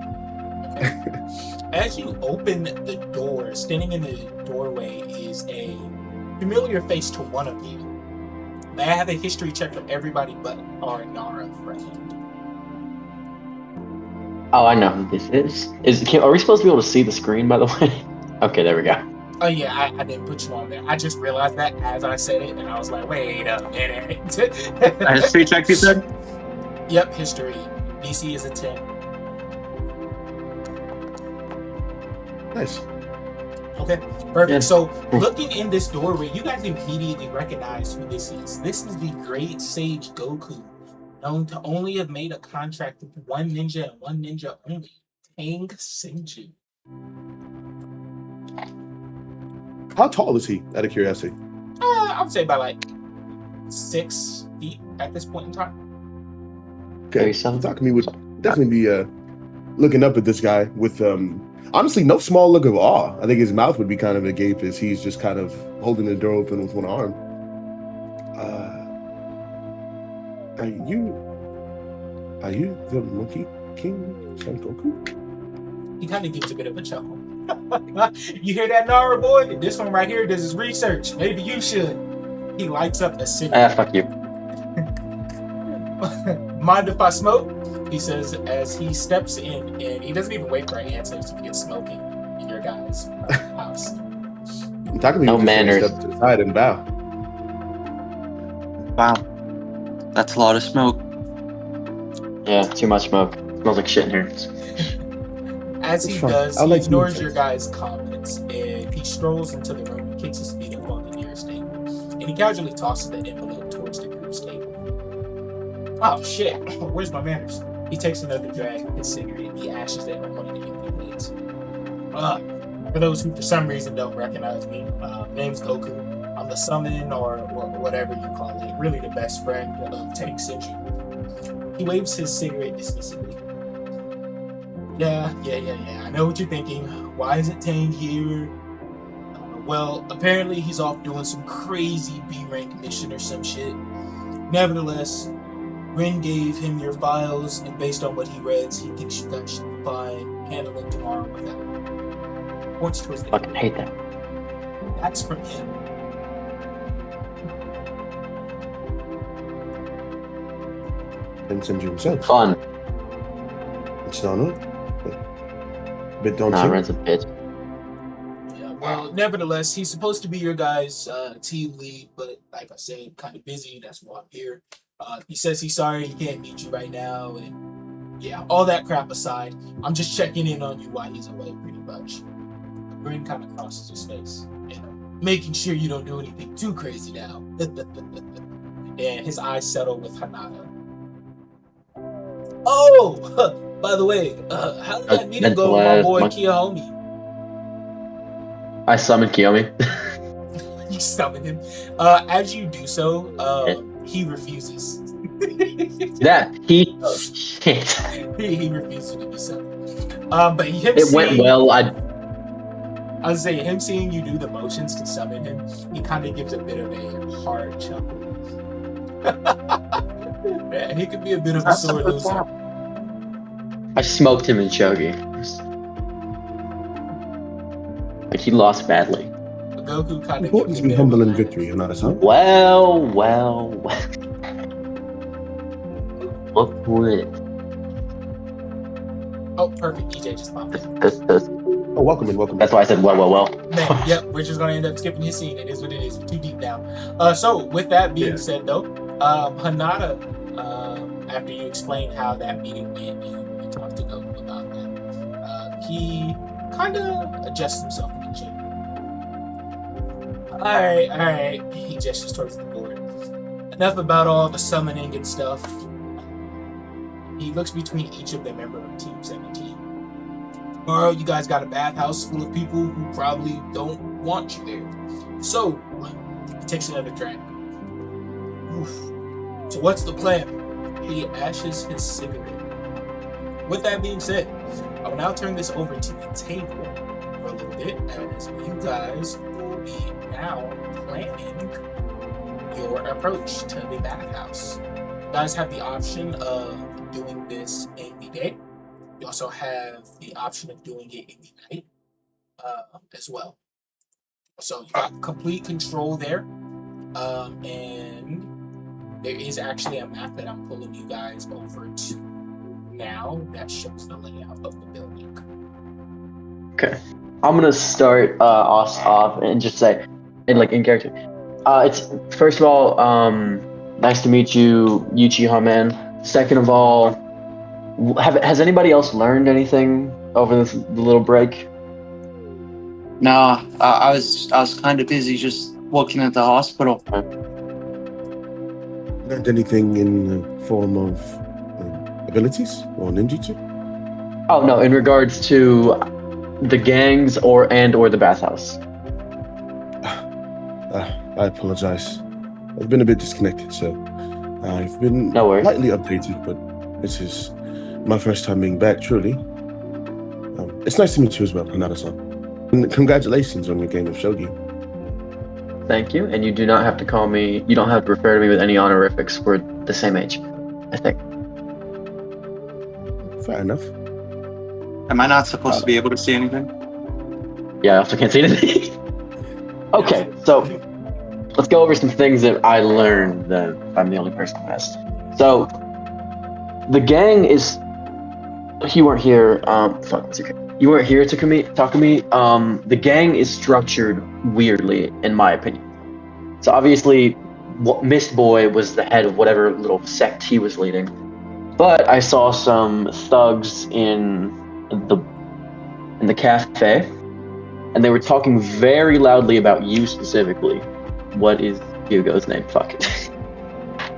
As you open the door, standing in the doorway is a familiar face to one of you. May I have a history check for everybody but our Nara friend? Oh, I know who this is. Are we supposed to be able to see the screen, by the way? Okay, there we go. Oh yeah, I didn't put you on there. I just realized that as I said it, and I was like, wait a minute. A history check, you said? Yep, history. DC is a 10. Nice. Okay, perfect. Yeah. So, looking in this doorway, you guys immediately recognize who this is. This is the Great Sage Goku, known to only have made a contract with one ninja and one ninja only, Tang Senju. How tall is he, out of curiosity? I would say about like 6 feet at this point in time. Okay, Takumi would definitely be looking up at this guy with honestly no small look of awe. I think his mouth would be kind of agape as he's just kind of holding the door open with one arm. Are you the Monkey King Sengoku? He kind of gives a bit of a chuckle. You hear that, Nara boy? This one right here does his research. Maybe you should. He lights up a cigarette. Fuck you. Mind if I smoke? He says as he steps in, and he doesn't even wait for an answer to get smoking in your guys' house. Takumi No would just manners. step to the side and bow. Wow. That's a lot of smoke. Yeah, too much smoke. Smells like shit in here. As he It's fine. does, I'll he let you ignores take your it. guys' comments, and he strolls into the room and kicks his feet up on the nearest table. And he casually tosses the envelope towards the group's table. Oh shit, where's my manners? He takes another drag of his cigarette and he ashes it on one of the empty plates. For those who for some reason don't recognize me, name's Goku. I'm the summon or whatever you call it, really the best friend of Tang Senju. He waves his cigarette dismissively. Yeah, I know what you're thinking. Why isn't Tang here? Well, apparently he's off doing some crazy B-rank mission or some shit. Nevertheless, Rin gave him your files, and based on what he read, he thinks you guys should be fine. Handle it tomorrow without him. Points towards the Fucking hate that. That's from him. And Senju himself. Fun. It's not it. But don't Nah, you? Red's a bitch. Yeah, well, nevertheless, he's supposed to be your guys' team lead, but like I said, kind of busy. That's why I'm here. He says he's sorry he can't meet you right now, and yeah, all that crap aside, I'm just checking in on you while he's away, pretty much. A grin kind of crosses his face, making sure you don't do anything too crazy now. And his eyes settle with Hanada. Oh, by the way, how did that meeting go with my boy Kiyomi? I summoned Kiyomi. You summon him. As you do so, he refuses. Shit. he refuses to be summoned. But him It went well. I was saying, him seeing you do the motions to summon him, he kind of gives a bit of a hard chuckle. Yeah, he could be a bit of a sore loser. I smoked him in Shogi. Like, he lost badly. Goku kind of Important to be humble in victory, and not a son. Well. Look who it is. Oh, perfect. EJ just popped in. Oh, welcome in. That's why I said well. Man, yep, we're just gonna end up skipping his scene. It is what it is. We're too deep now. So with that being said, though, Hanada, after you explain how that meeting went and you talked to Goku about that, he kind of adjusts himself in the chair. All right. He gestures towards the board. Enough about all the summoning and stuff. He looks between each of the member of Team 17. Tomorrow, you guys got a bathhouse full of people who probably don't want you there. So, he takes another drag. Oof. So what's the plan? He ashes his cigarette. with that being said, I will now turn this over to the table for a little bit as you guys will be now planning your approach to the bathhouse. You guys have the option of doing this in the day. You also have the option of doing it in the night as well. So you got complete control there. And there is actually a map that I'm pulling you guys over to now that shows the layout of the building. Okay. I'm gonna start us off and just say, in character. It's first of all, nice to meet you, Yuchi Haman. Second of all, has anybody else learned anything over the little break? Nah, I was kind of busy just working at the hospital. Learned anything in the form of abilities or ninjutsu? Oh no, in regards to the gangs or the bathhouse. I apologize. I've been a bit disconnected, so I've been No worries. slightly updated, but this is my first time being back, truly. It's nice to meet you as well, Hanada-san. And congratulations on your game of shogi. Thank you, and you do not have to call me. You don't have to refer to me with any honorifics. We're the same age, I think. Fair enough. Am I not supposed to be able to see anything? Yeah, I also can't see anything. Okay, so let's go over some things that I learned that I'm the only person who has. So the gang is. You weren't here. What's your name? You weren't here, Takumi. The gang is structured weirdly, in my opinion. So obviously, Mist Boy was the head of whatever little sect he was leading. But I saw some thugs in the cafe, and they were talking very loudly about you specifically. What is Hugo's name? Fuck it.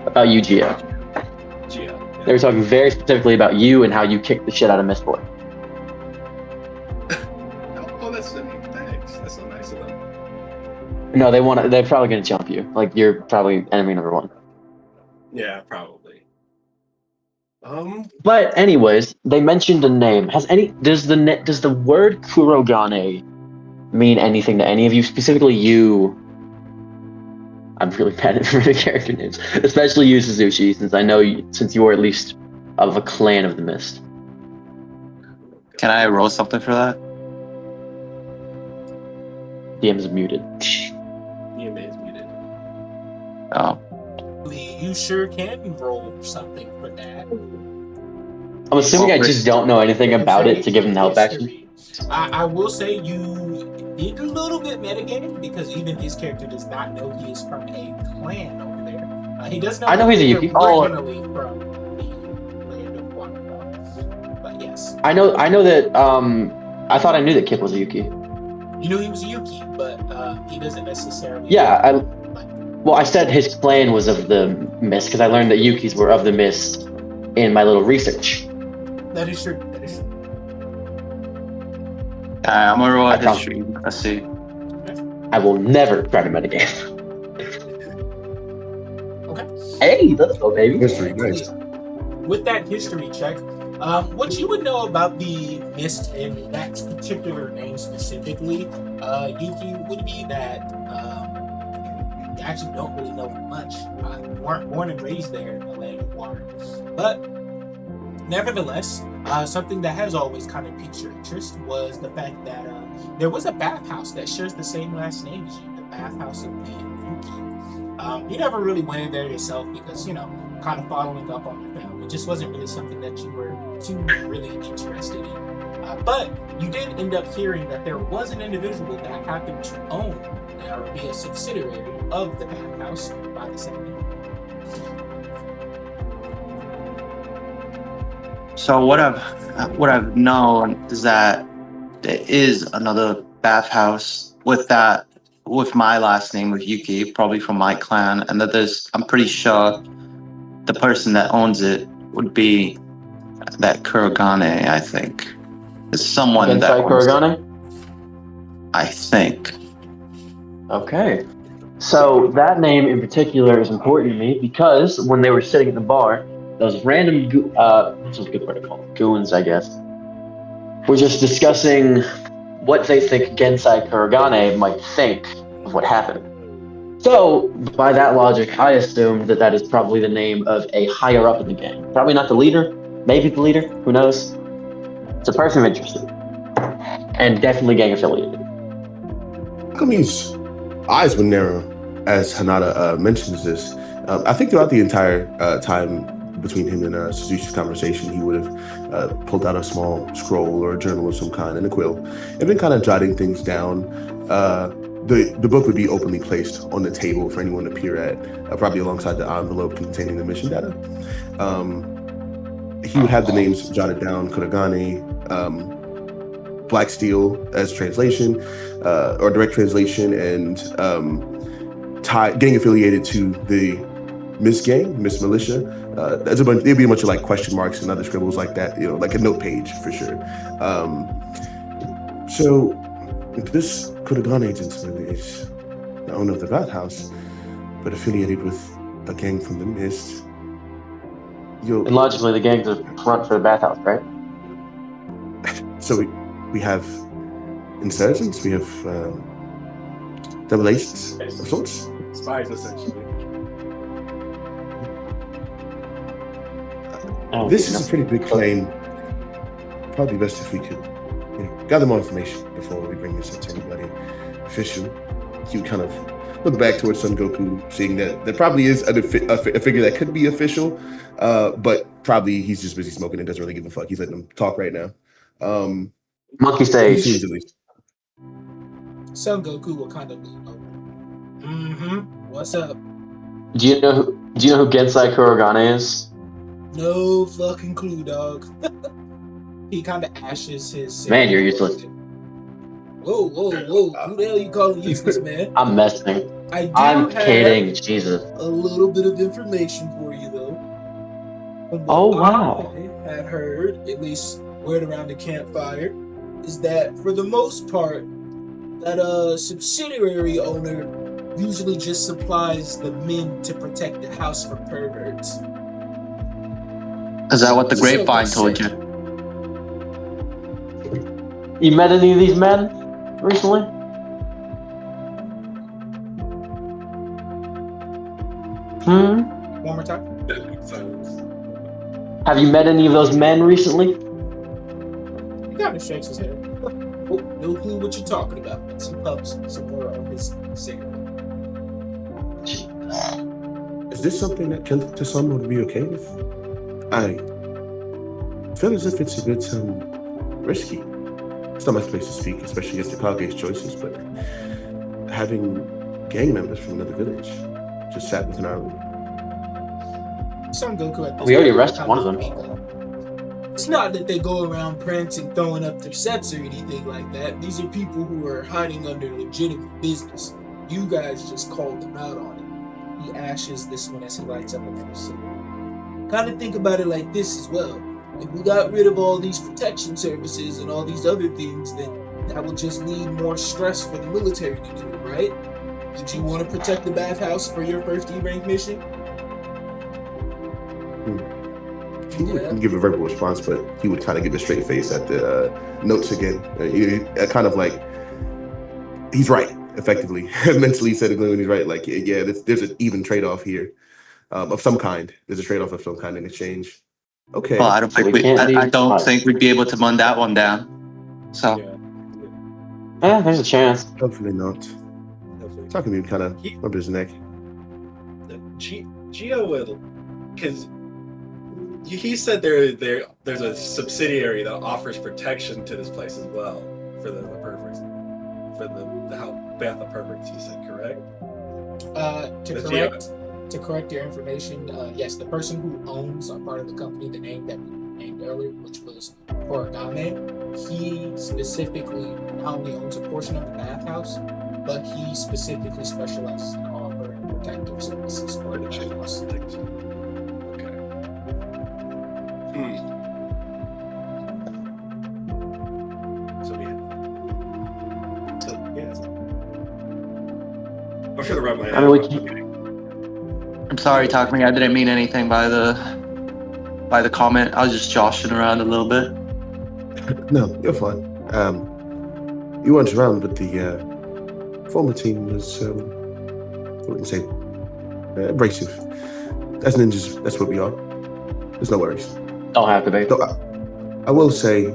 About you, Gio. They were talking very specifically about you and how you kicked the shit out of Mist Boy. Oh, that's thanks. That's so nice of them. No, they're probably gonna jump you. Like you're probably enemy number one. Yeah, probably. But anyways, they mentioned a name. Does the word Kurogane mean anything to any of you? Specifically you. I'm really bad at the character names, especially you, Suzuki, since I know since you are at least of a clan of the Mist. Can I roll something for that? DM's muted. EMA is muted. Oh. You sure can roll something for that. I'm assuming I just don't know anything about it to give him the help action. I will say you did a little bit metagaming because even his character does not know he is from a clan over there. He does know. I know he's a Yuki. Originally from the land of Guatemala. But yes. I know that. I thought I knew that Kip was a Yuki. You knew he was a Yuki, but he doesn't necessarily. Yeah, well, I said his clan was of the Mist because I learned that Yukis were of the Mist in my little research. That is true. That is true. I'm gonna roll a history. Let's see. I will never try to metagame. Okay. Hey, let's go, baby. History, nice. With that history check, what you would know about the Mist and that particular name specifically, Yuki, would be that you actually don't really know much. You weren't born and raised there in the land of water. But nevertheless, something that has always kind of piqued your interest was the fact that there was a bathhouse that shares the same last name as you, the Bathhouse of the Yuki. You never really went in there yourself because, kind of following up on your family. It just wasn't really something that you were too really interested in. But you did end up hearing that there was an individual that happened to own or be a subsidiary of the Bathhouse by the same name. So what I've known is that there is another bathhouse with my last name with Yuki, probably from my clan, and that I'm pretty sure the person that owns it would be that Kurogane, I think. It's someone that owns Kurogane? I think. Okay. So that name in particular is important to me because when they were sitting at the bar, those random what's a good word to call them? Goons, I guess. We're just discussing what they think Gensai Kurogane might think of what happened. So, by that logic, I assumed that that is probably the name of a higher up in the gang. Probably not the leader, maybe the leader, who knows? It's a person of interest, and definitely gang affiliated. Kami's eyes would narrow as Hanada mentions this. I think throughout the entire time between him and Suzushi's conversation, he would have pulled out a small scroll or a journal of some kind and a quill and been kind of jotting things down. The book would be openly placed on the table for anyone to peer at, probably alongside the envelope containing the mission data. He would have the names jotted down: Kurogane, Black Steel as translation, or direct translation, and gang affiliated to the Miss Gang, Miss Militia. There'd be a bunch of like question marks and other scribbles like that, like a note page for sure. So this Kurogane gentleman is the owner of the Bathhouse, but affiliated with a gang from the Mist. And logically, the gang's a front for the Bathhouse, right? So we have insurgents, we have double agents of sorts. Spies, essentially. This is a pretty big claim. Probably best if we could gather more information before we bring this up to anybody official. You kind of look back towards Son Goku, seeing that there probably is a figure that could be official, but probably he's just busy smoking and doesn't really give a fuck. He's letting them talk right now. Monkey stage. Seems at least. Son Goku will kind of lean over. What's up? Do you know who Gensai Kurogane is? No fucking clue, dog. He kind of ashes his. Man, you're useless. Whoa! Who the hell you calling useless, man? I'm messing. I'm kidding. Jesus. A little bit of information for you, though. Wow. I had heard, at least word around the campfire, is that for the most part, that a subsidiary owner usually just supplies the men to protect the house from perverts. Is that what the grapevine told you? You met any of these men recently? One more time. Have you met any of those men recently? He kind of shakes his head. Oh, no clue what you're talking about. Some puffs, some more on his cigarette. Is this something that Kenta-sama would be okay with? I feel as if it's a bit risky. It's not my place to speak, especially as the Kage's choices, but having gang members from another village just sat within our room. Son Goku at this We already point arrested kind one of of them. speak up. It's not that they go around prancing, throwing up their sets or anything like that. These are people who are hiding under legitimate business. You guys just called them out on it. He ashes this one as he lights up another cigarette. Kind of think about it like this as well. If we got rid of all these protection services and all these other things, then that would just need more stress for the military to do it, right? Did you want to protect the Bathhouse for your first E-rank mission? He wouldn't give a verbal response, but he would kind of give a straight face at the notes again. Kind of like, he's right, effectively. Mentally said it when he's right. Like, yeah, there's an even trade-off here of some kind. There's a trade-off of some kind in exchange. Okay. Well, I don't think we'd be able to run that one down. So. Yeah, there's a chance. Hopefully not. Talking to me kind of rub his neck. Gio will, because he said there's a subsidiary that offers protection to this place as well for the perverts, for the Bath of Perverts. He said, correct? To correct your information, yes, the person who owns a part of the company, the name that we named earlier, which was Kurogane, he specifically not only owns a portion of the Bathhouse, but he specifically specializes in offering protective services for the Bathhouse. I'm sure the rub my I mean, I'm sorry, Takumi. I didn't mean anything by the by the comment. I was just joshing around a little bit. No, you're fine. You weren't around, but the former team was, I wouldn't say abrasive. As ninjas, that's what we are. There's no worries. Don't have to be. Though I will say,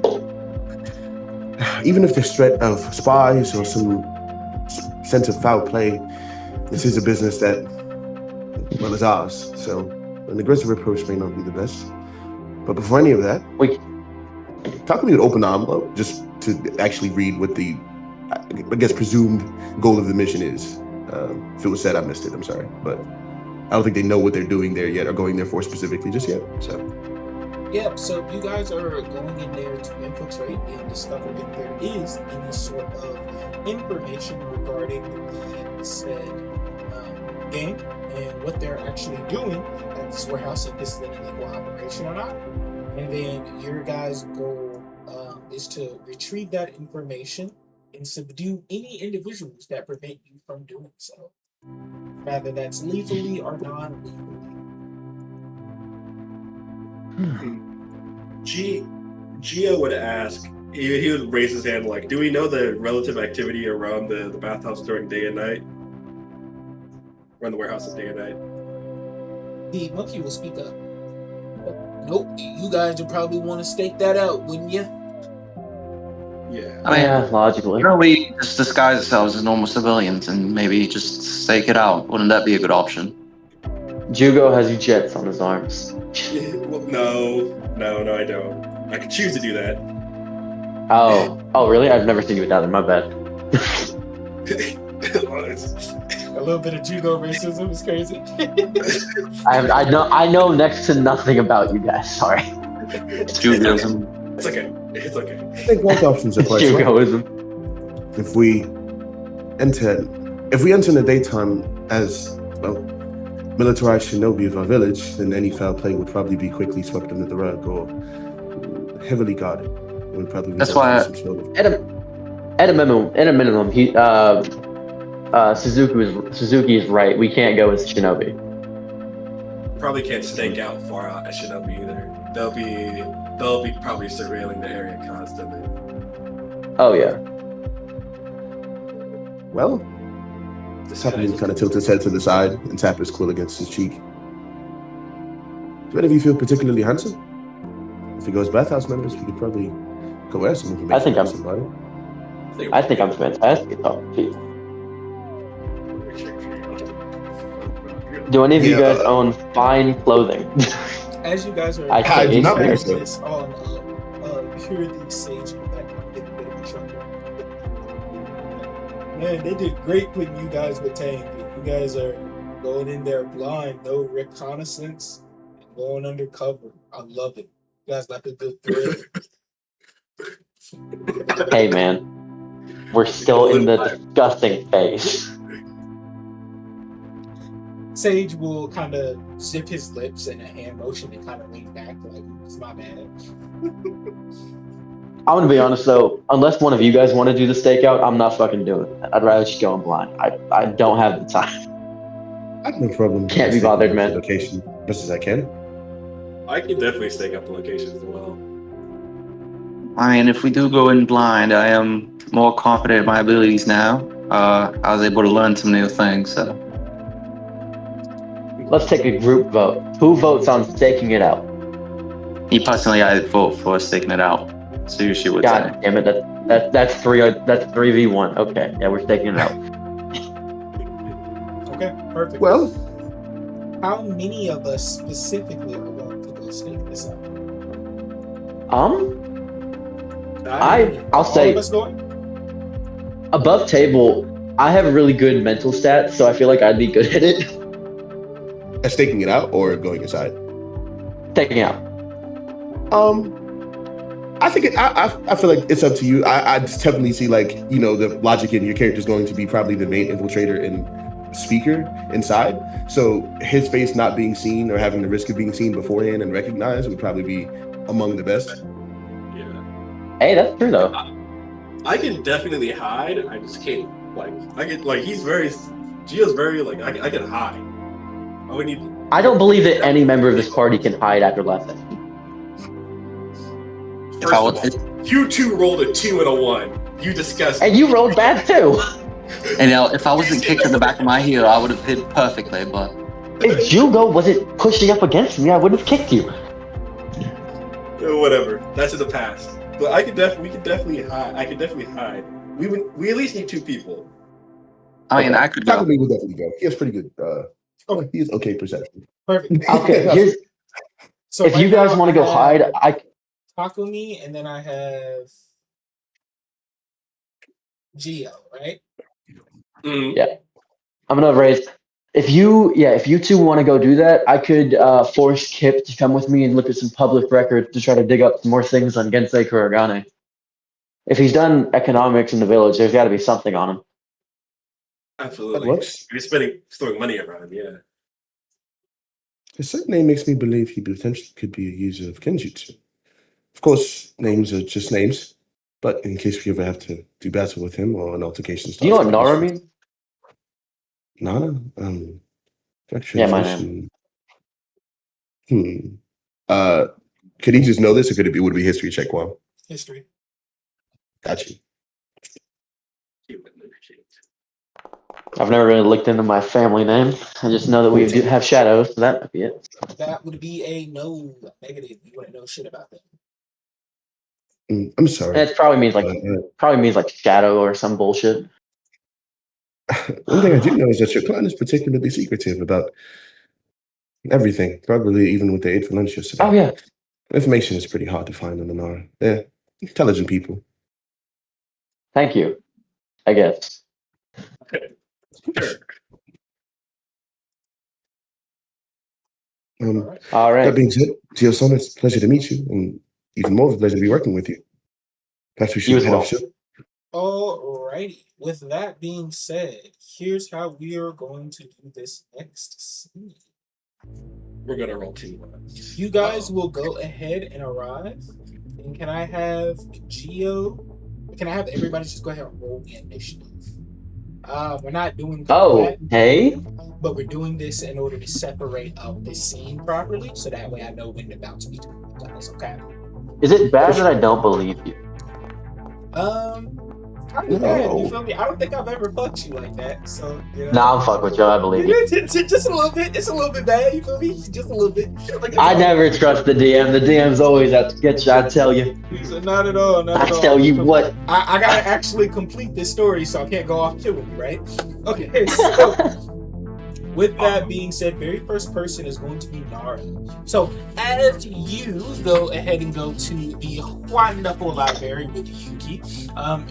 even if there's threat of spies or some sense of foul play, this is a business that, well, is ours. So an aggressive approach may not be the best. But before any of that, talk to me with open envelope, just to actually read what the, I guess, presumed goal of the mission is. If it was said, I missed it. I'm sorry, but I don't think they know what they're doing there yet or going there for specifically just yet. So. Yeah, so you guys are going in there to infiltrate and discover if there is any sort of information regarding the said gang and what they're actually doing at this warehouse, if this is an illegal operation or not. And then your guys' goal is to retrieve that information and subdue any individuals that prevent you from doing so, whether that's lethally or non-lethally. Gio would ask, he would raise his hand like, do we know the relative activity around the bathhouse during day and night? Around the warehouse day and night? The monkey will speak up. Nope, you guys would probably want to stake that out, wouldn't you? Yeah. I mean, logically. why don't we just disguise ourselves as normal civilians and maybe just stake it out? Wouldn't that be a good option? Jugo has jets on his arms. Well, no, I don't. I could choose to do that. Oh, really? I've never seen you without them. My bad. A little bit of judo racism is crazy. I know next to nothing about you guys. Sorry. Judaism. It's okay. It's okay. I think both options are quite strong. Jugoism. If we enter in the daytime as, well, militarized shinobi of our village, then any foul play would probably be quickly swept under the rug or heavily guarded. It would probably That's why at a minimum, he Suzuki is right. We can't go as shinobi. Probably can't stake out far out at Shinobi either. They'll be probably surveilling the area constantly. Oh yeah. Well, Campagin kind of tilts his head to the side and tap his quill against his cheek. Do any of you feel particularly handsome? If he goes Bathhouse members, we could probably coerce him. I think I'm somebody. I think I'm fantastic at talking to people. Do any of you guys own fine clothing? As you guys are I do not think so. this on pure the sage in the background getting a bit of trouble. Man, they did great putting you guys with Tank. You guys are going in there blind, no reconnaissance, and going undercover. I love it. You guys like a good thrill. Hey man, we're still in the disgusting phase. Sage will kind of zip his lips in a hand motion and kind of lean back like, it's my bad. I'm gonna be honest though, unless one of you guys want to do the stakeout, I'm not fucking doing it. I'd rather just go in blind. I don't have the time. I have no problem. Can't be bothered, man. Location best as I can. I can definitely stake out the locations as well. I mean, if we do go in blind, I am more confident in my abilities now. I was able to learn some new things, so. Let's take a group vote. Who votes on staking it out? Me personally, I vote for staking it out. So you would God say. damn it! That's 3v1. Okay, yeah, we're staking it out. Okay, perfect. Well, how many of us specifically are going to go stake this out? I'll All say of us going? above table. I have really good mental stats, so I feel like I'd be good at it. staking it out or going inside? Taking it out. I think I feel like it's up to you. I just definitely see the logic in your character is going to be probably the main infiltrator and speaker inside. So his face not being seen or having the risk of being seen beforehand and recognized would probably be among the best. Yeah. Hey, that's true though. I can definitely hide. I just can't. Gio's very I can hide. I would need. I don't believe that any member of this party can hide after last session. First of all, you two rolled a 2 and a 1. You disgusting. And you rolled bad too. And if I wasn't kicked in the back of my heel, I would have hit perfectly. But If Jugo wasn't pushing up against me, I would have kicked you. Whatever. That's in the past. But we could definitely hide. I could definitely hide. We at least need 2 people. I mean, I could go. Takumi will definitely go. He has pretty good. He has okay perception. Perfect. Okay, So if right you guys now want to go I have hide, Takumi, and then I have Gio, right? Yeah. I'm gonna raise. If you two want to go do that, I could force Kip to come with me and look at some public records to try to dig up some more things on Gensei Kurogane. If he's done economics in the village, there's got to be something on him. Absolutely. That works. You're throwing money around, yeah. His surname makes me believe he potentially could be a user of Kenjutsu. Of course, names are just names, but in case we ever have to do battle with him or an altercation starts. Do you know what Nara means? Nana? Yeah, my name. Could he just know this, or would it be history check one? History. Gotcha. I've never really looked into my family name. I just know that we do have shadows, so that might be it. That would be a no negative. You wouldn't know shit about that. I'm sorry. It probably means like shadow or some bullshit. One thing I do know is that your clan is particularly secretive about everything, probably even with the aid for lunch yesterday. Oh, yeah. Information is pretty hard to find on the Nara. They're intelligent people. Thank you, I guess. Sure. All right. That being said, Gio-san, it's a pleasure to meet you, and even more of a pleasure to be working with you. Perhaps we You should as head well. off soon. Alrighty. With that being said, here's how we are going to do this next scene. We're gonna roll 2. You guys will go ahead and arrive. And can I have Gio? Can I have everybody just go ahead and roll the initiative? We're not doing combat, hey. but we're doing this in order to separate out the scene properly, so that way I know when to bounce between you guys. Okay. Is it bad that I don't believe you? Kind of bad, you feel me? I don't think I've ever fucked you like that, so you know. Nah, I'm fucking with you. I believe you. Just a little bit. It's a little bit bad, you feel me? Just a little bit. Like, I never trust the DM. The DM's always out to get you. I tell you. Not at all. Not I at all. tell you what. I gotta actually complete this story, so I can't go off killing you, right? Okay, so with that being said, very first person is going to be Nara. So as you go ahead and go to the wonderful library with Yuki,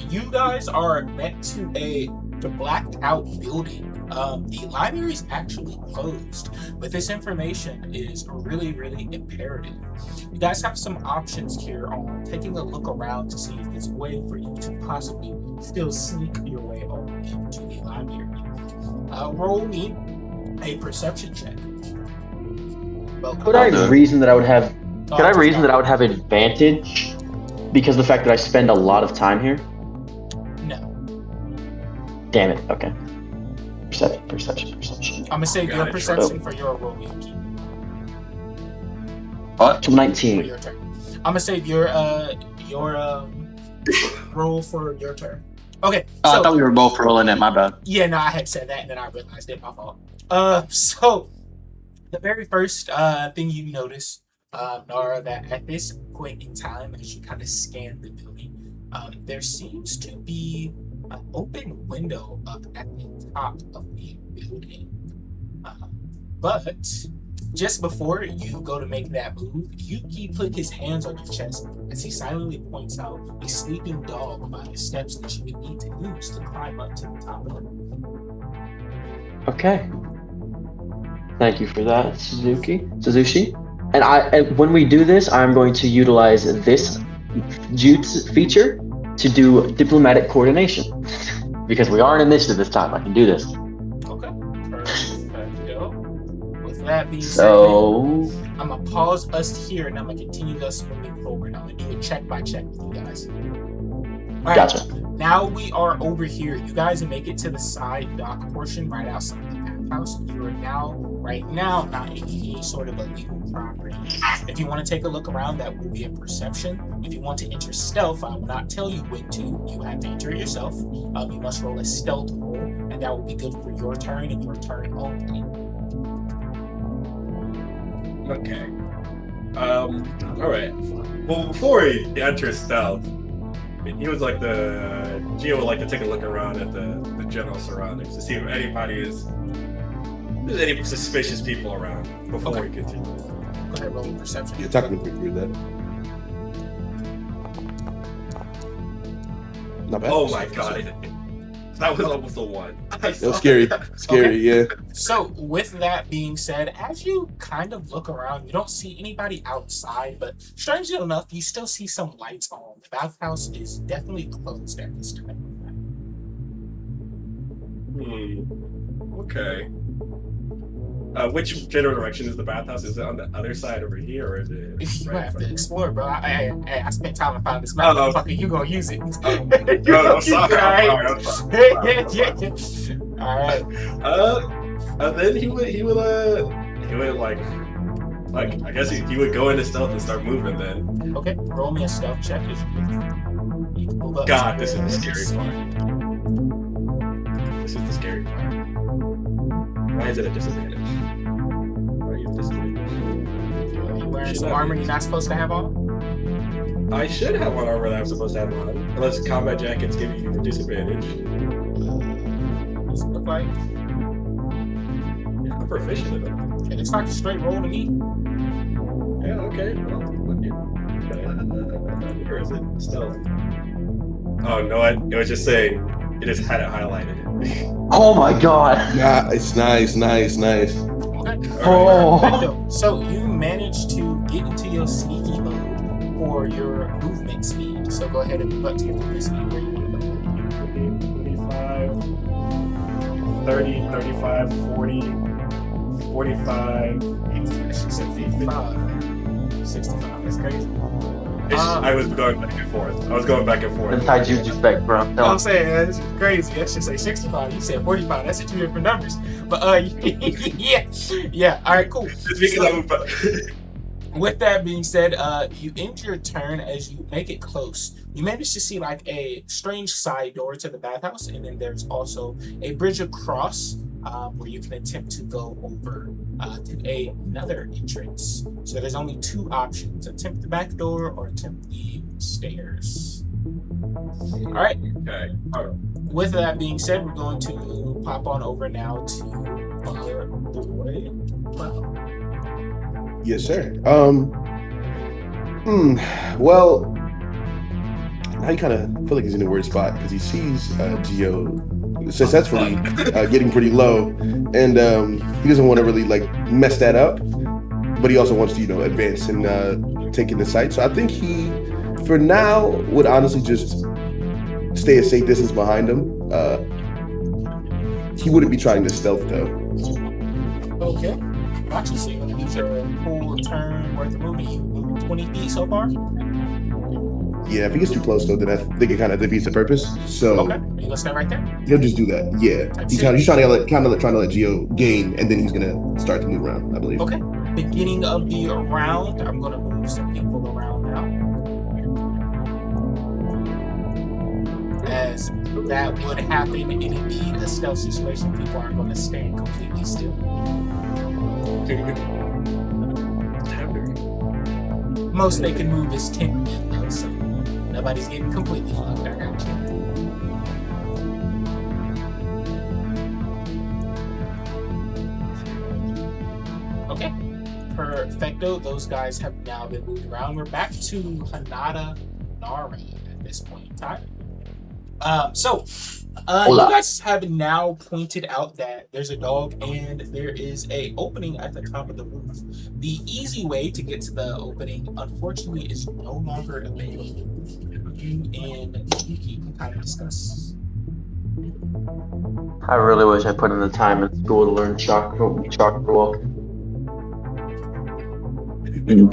you guys are met to the blacked out building. The library is actually closed, but this information is really, really imperative. You guys have some options here on taking a look around to see if there's a way for you to possibly still sneak your way on into the library. Roll me a perception check. Could I reason that I would have? Could I reason that I would have advantage because of the fact that I spend a lot of time here? No. Damn it. Okay. Perception. I'm gonna say your perception for your roll, Yuki. What? 19. For your turn. I'm gonna save your roll for your turn. Okay. Oh, I thought we were both rolling it. My bad. Yeah, no, I had said that and then I realized it. My fault. So the very first thing you notice, Nara, that at this point in time, as you kind of scan the building, there seems to be an open window up at the top of the building. But just before you go to make that move, Yuki put his hands on your chest as he silently points out a sleeping dog by the steps that you would need to use to climb up to the top of it. Okay. Thank you for that, Suzushi. And when we do this, I'm going to utilize this Jutsu feature to do diplomatic coordination. Because we are in initiative this time, I can do this. Okay. Perfect. With that being said, So I'm gonna pause us here and I'm gonna continue us moving forward. I'm gonna do it check by check with you guys. All right. Gotcha. Now we are over here. You guys make it to the side dock portion right outside the bathhouse. You are now right now not any sort of illegal property. If you want to take a look around, that will be a perception. If you want to enter stealth, I will not tell you when to. You have to enter it yourself. You must roll a stealth roll, and that will be good for your turn and your turn only. Okay. All right. Well, before he enters stealth, he was like Geo would like to take a look around at the general surroundings to see if there's any suspicious people around before he continues. Go ahead, roll a perception. Yeah, technically agree with that. Not bad. Oh my god. That was almost a 1. That was scary. Scary, yeah. So, with that being said, as you kind of look around, you don't see anybody outside, but strangely enough, you still see some lights on. The bathhouse is definitely closed at this time. Okay. Which general direction is the bathhouse? Is it on the other side over here, or is it? You right have in to front? explore, bro. I spent time to find this map. Oh. Motherfucker, you gonna use it. No, I'm sorry. I'm sorry. All right. And then he would like I guess he would go into stealth and start moving then. Okay, roll me a stealth check. You can move up. God, this is the scary part. This is the scary part. Why is it a disadvantage? Why are you a disadvantage? Are you wearing some armor you're not supposed to have on? I should have one armor that I'm supposed to have on, unless combat jackets give you a disadvantage. What does it look like? Yeah, I'm proficient in them. It looks like a straight roll to me. Yeah, okay. Well, where is it? Stealth. Oh no, it was just saying. It just had it highlighted. Oh my god. Nice. Okay. Oh. Perfecto. So you managed to get into your sneaky mode for your movement speed. So go ahead and move up to your movement speed where you want to go. 25, 30, 35, 40, 45. She said 55. 65. That's crazy. I was going back and forth. The taijutsu spec, bro. I'm saying this is crazy. That should say 65. You said 45. That's two different numbers. But yeah. All right, cool. Just because I moved back. With that being said, you end your turn as you make it close. You manage to see like a strange side door to the bathhouse, and then there's also a bridge across where you can attempt to go over to another entrance. So there's only two options: attempt the back door or attempt the stairs. All right. Okay. All right. With that being said, we're going to pop on over now to our boy. Wow. Yes, sir. Well, I kind of feel like he's in a weird spot because he sees Geo successfully getting pretty low, and he doesn't want to really like mess that up, but he also wants to advance and take in the sight. So I think he, for now, would honestly just stay a safe distance behind him. He wouldn't be trying to stealth though. Okay. Gotcha. So you're going to use your full turn worth of movement. You moved 20 feet so far? Yeah, if he gets too close though, then I think it kind of defeats the purpose. So Okay. You going to stay right there? he'll just do that. Yeah, he's trying to let Geo gain, and then he's gonna start to move around, I believe. Okay. Beginning of the round, I'm going to move some people around now. As that would happen in indeed a stealth situation, people aren't going to stand completely still. Most they can move is 10 feet though, so nobody's getting completely locked. I got you. Okay. Perfecto. Those guys have now been moved around. We're back to Hanada Nara at this point in time. You guys have now pointed out that there's a dog and there is a opening at the top of the roof. The easy way to get to the opening, unfortunately, is no longer available. You and Yuki can kind of discuss. I really wish I put in the time in school to learn chakra walking. Real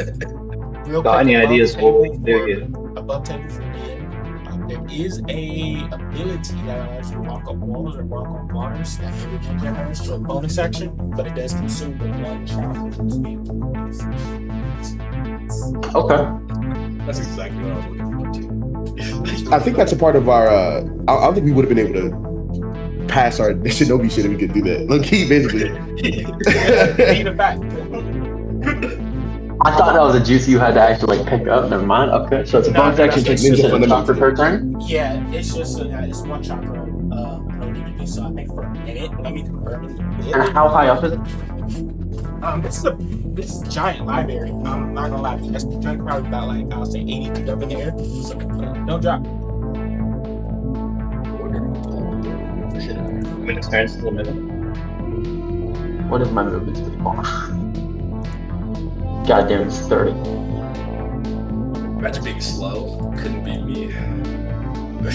Got quick, any above ideas table what we can do for- here? Above table for DM. there is a ability that allows you to walk up walls or walk on waters that really can generate to a bonus action, but it does consume the one chakra to be able to use. Okay. That's exactly what I was looking for too. I think that's a part of our. I don't think we would have been able to pass our shinobi shit if we could do that. Look, key basically. Need a fact. I thought that was a juice you had to actually like pick up. Never mind. Okay, so it's a No, bonus no, action that's take just ninja a chakra per turn. Yeah, it's just it's one chakra. I don't need to do so. I think for a minute. Let me confirm it. And how high up is it? This is a giant library. I'm not gonna lie to you. That's probably about like I'll say 80 feet up in the air. So don't drop. Turns to the middle. What is my movement speed? Goddamn, it's 30. Imagine being slow. Couldn't be me.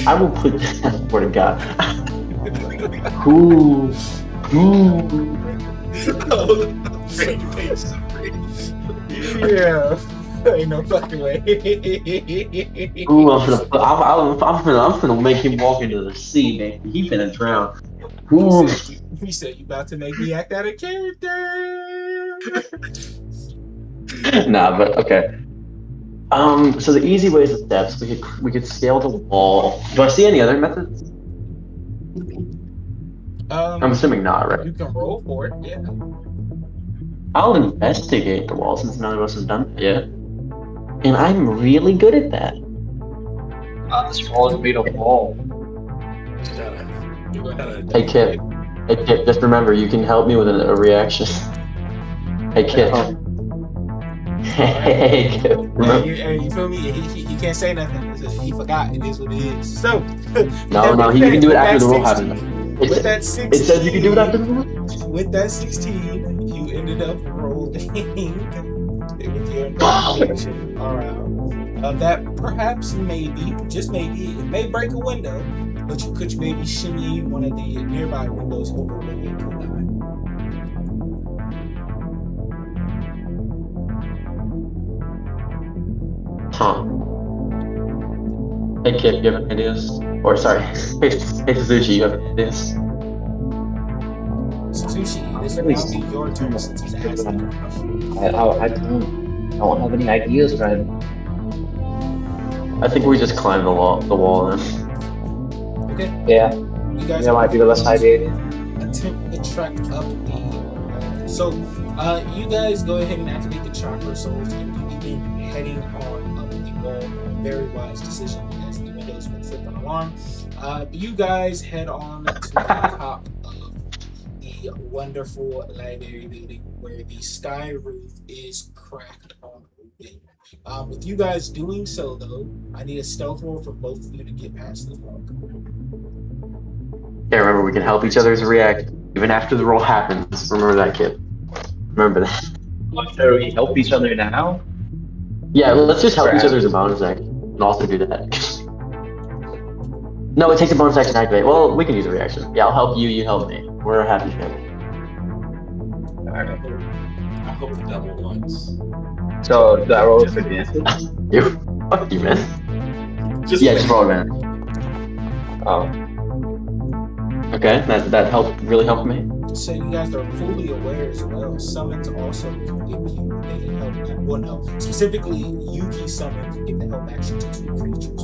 I will put that. Swear to God. Ooh. Yeah. Ain't no fucking way. Ooh, I'm finna make him walk into the sea, man. He finna drown. Ooh. He said you about to make me act out of character. Nah, but okay. So the easy way is the steps. We could scale the wall. Do I see any other methods? I'm assuming not, right? You can roll for it, yeah. I'll investigate the wall since none of us has done that yet. And I'm really good at that. This wall is made of wall. Hey Kip, just remember you can help me with a reaction. Hey Kip. Hey Kip. Remember? You feel me? He can't say nothing. He forgot. It is what it is. So No, you can do it after the roll happens. With that 16, it says you can do it after the roll. With that 16, you ended up rolling with your investigation around. That perhaps maybe, just maybe, it may break a window, but you could maybe shimmy one of the nearby windows over the way to die. Huh. Hey Kip, you have any ideas? Or sorry, hey Suzuki, you have any ideas? Sushi, this will now be your turn since he's asking. I don't have any ideas, right? I think we just climb the wall then. Okay. Yeah, You guys that might be the best idea. attempt to track up the. So, you guys go ahead and activate the chakra souls and you begin heading on up the wall. Very wise decision as the windows will flip an alarm. You guys head on to the top of the wonderful library building where the sky roof is cracked on open. With you guys doing so, though, I need a stealth roll for both of you to get past the fog. Yeah, remember we can help each other's react even after the roll happens. Remember that, Kip. Remember that. Should we help each other now? Yeah, let's just help each other as a bonus action and also do that. No, it takes a bonus action to activate. Well, we can use a reaction. Yeah, I'll help you, you help me. We're a happy family. Alright. I hope the double ones. So, do I roll for advantage? Fuck you, man. Just roll, man. Oh. Okay, that helped really helped me. So you guys are fully aware as well. Summons also can give you a help. Well, no, specifically Yuki summon can give the help action to 2 creatures.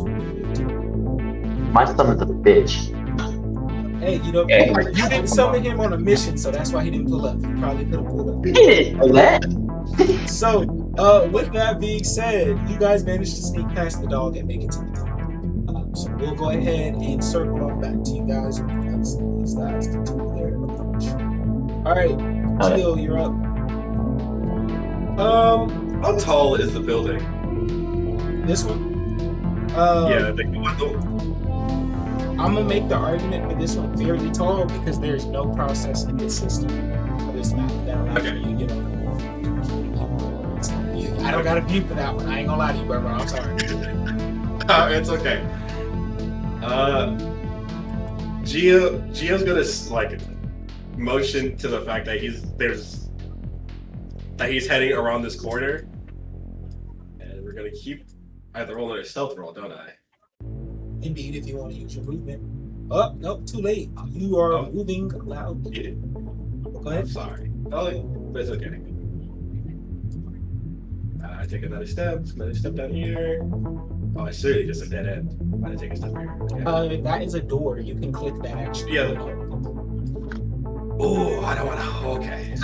My stomach's a bitch. Hey, you know, Yeah. you didn't summon him on a mission, so that's why he didn't pull up. He probably could have pulled up. That? So, with that being said, you guys managed to sneak past the dog and make it to the top. So we'll go ahead and circle on back to you guys once these guys continue their approach. All right, Jill, you're up. How tall is the building? This one. Yeah, I think the I'm gonna make the argument for this one fairly tall because there's no process in this system for this map that allows you to get on. I don't got a view for that one. I ain't gonna lie to you, brother. I'm sorry. It's okay. Gio's gonna like motion to the fact that he's heading around this corner, and we're gonna keep. I have to roll another stealth roll, don't I? Indeed, if you want to use your movement. Oh, nope, too late. You are Oh. moving loudly. Yeah. Go I'm ahead. sorry. Oh, but it's okay. I take another step down here. Oh, it's really just a dead end. I'm gonna take a step here. Okay. That is a door. You can click that actually. Yeah. Oh, I don't want to. Okay.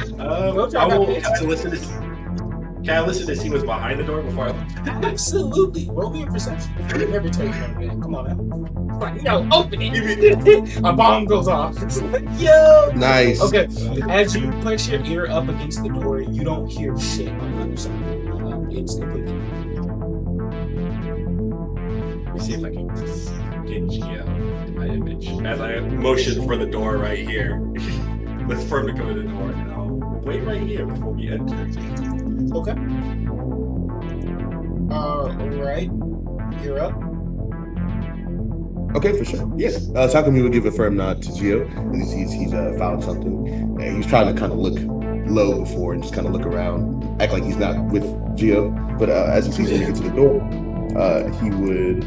Can I listen to see what's behind the door before I look? Absolutely. Roll me a perception. I would never tell you no man. Come on now. Fine, no, open it. A bomb goes off. It's like, yo. Nice. Okay. As you place your ear up against the door, you don't hear shit on the other side. It's completely. Let me see if I can get Geo in my image. As I motion for the door right here. Let's for him to go to the door, and I'll wait right here before we enter. Okay. Alright. You're up. Okay, for sure. Yeah. Takumi will give a firm nod to Gio. He's found something. And he's trying to kind of look low before and just kind of look around, act like he's not with Gio. But as he sees him get to the door, he would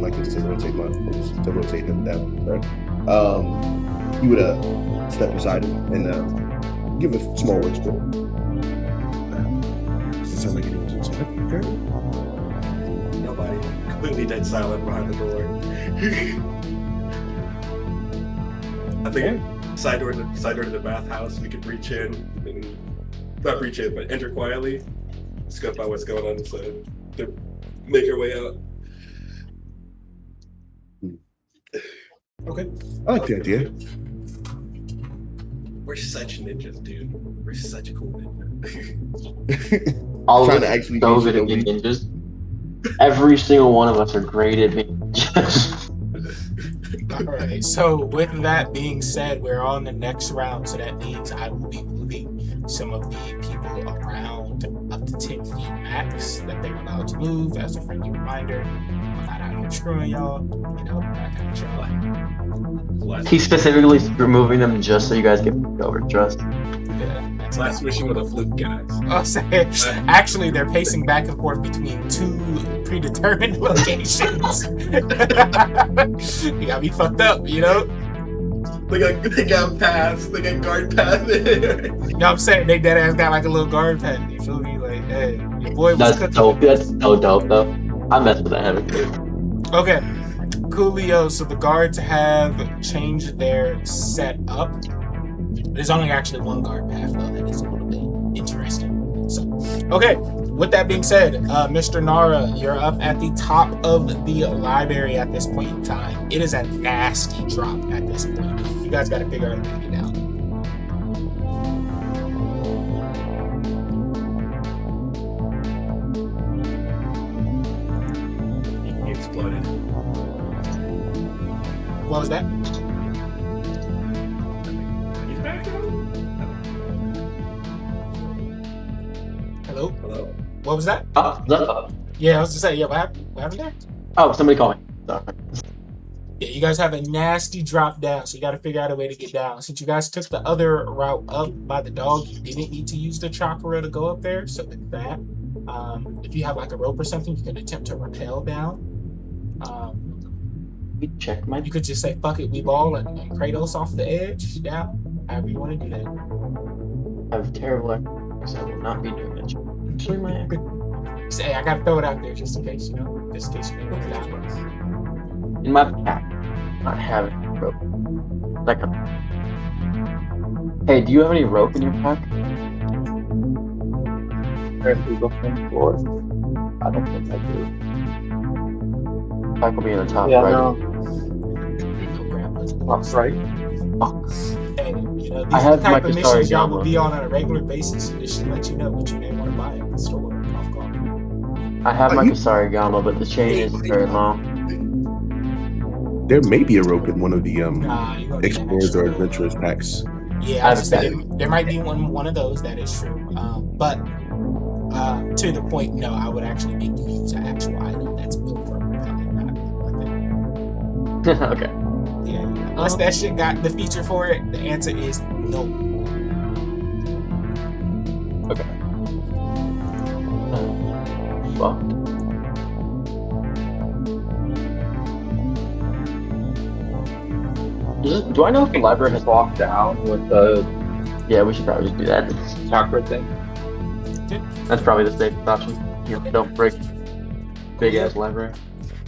like this to rotate him down. Sorry. He would step beside him and give a small word to him. Does it sound like anyone's inside? Okay. Nobody. Completely dead silent behind the door. I think side door to the bathhouse. We could reach in and not reach in, but enter quietly, scope out what's going on, so to make our way out. Okay. I like the idea. We're such ninjas, dude. We're such cool ninjas. All of Trying to us actually are so be good at shinobi. being ninjas. Every single one of us are great at being ninjas. Alright, so with that being said, we're on the next round, so that means I will be moving some of the people around up to 10 feet max that they're allowed to move. As a friendly reminder, I'm not out here screwing y'all, you know, that kind of shit. He's specifically removing them just so you guys get over. Trust. Yeah, that's Last mission with a fluke, guys. I'll say, actually, they're pacing back and forth between two predetermined locations. You got me fucked up, you know? They got pass. They got guard pass there. You know what I'm saying? They dead ass got like a little guard pad. You feel me? Like, hey, your boy was That's cooking. dope. That's so dope, though. I mess with that heavy. Okay, coolio. So the guards have changed their setup. There's only actually one guard path, though. That is a little bit interesting. So, okay. With that being said, Mr. Nara, you're up at the top of the library at this point in time. It is a nasty drop at this point. You guys got to figure out a way to get down. He exploded. What was that? He's back now? Hello? Hello? What was that? Oh, Yeah, I was to say, yeah, what happened there? somebody call me. Sorry. Yeah, you guys have a nasty drop down, so you got to figure out a way to get down. Since you guys took the other route up by the dog, you didn't need to use the chakra to go up there, so with that, if you have like a rope or something, you can attempt to rappel down. We check my. You could just say, fuck it, we ball, and Kratos off the edge, down, however you want to do that. I have terrible echoes. I will not be doing that. Actually, my echo. Say, I got to throw it out there just in case, you know, just in case you know that. In my pack, not having rope. Like a. Hey, do you have any rope in your pack? Currently looking for. I don't think I do. Pack will be in the top right. No. Top right. Fuck. And, you know, these I are have the type my of missions y'all Kasari will Gamma. be on a regular basis. It should let you know what you may want to buy at the store. Off guard. I have my you- Kasari Gamma, but the chain isn't very long. There may be a rope in one of the Nah, you don't need an explorers or actual- adventurers packs. Yeah, I was just I've saying there might be one of those. That is true. But to the point, no, I would actually make you use an actual item that's built for repelling, not a weapon. Okay. Yeah, unless that shit got the feature for it, the answer is no. Okay. Fuck. Do I know if the library has locked down with the Yeah, we should probably just do that. chakra thing? That's probably the safest option. You know, don't break big ass library.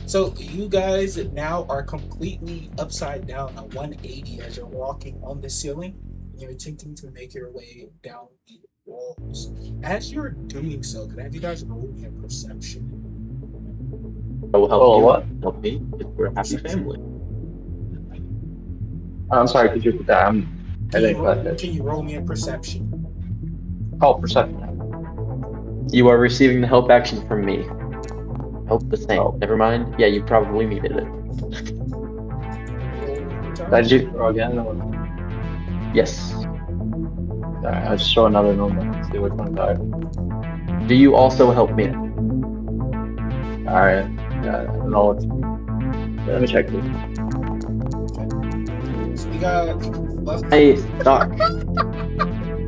So you guys now are completely upside down at 180 as you're walking on the ceiling. You're attempting to make your way down the walls. As you're doing so, can I have you guys roll me a perception? That will help Oh, you. what? Help me. If we're a happy family. I'm sorry, could you repeat that? I didn't quite catch. Can you roll me a perception? Oh, perception. You are receiving the help action from me. Help the same. Oh. Never mind. Yeah, you probably needed it. Did you throw again? Or... Yes. Alright, I'll just throw another number and see which one died. Do you also help me? Alright. Yeah, I don't know what. Let me check this. So we got. Hey, Doc.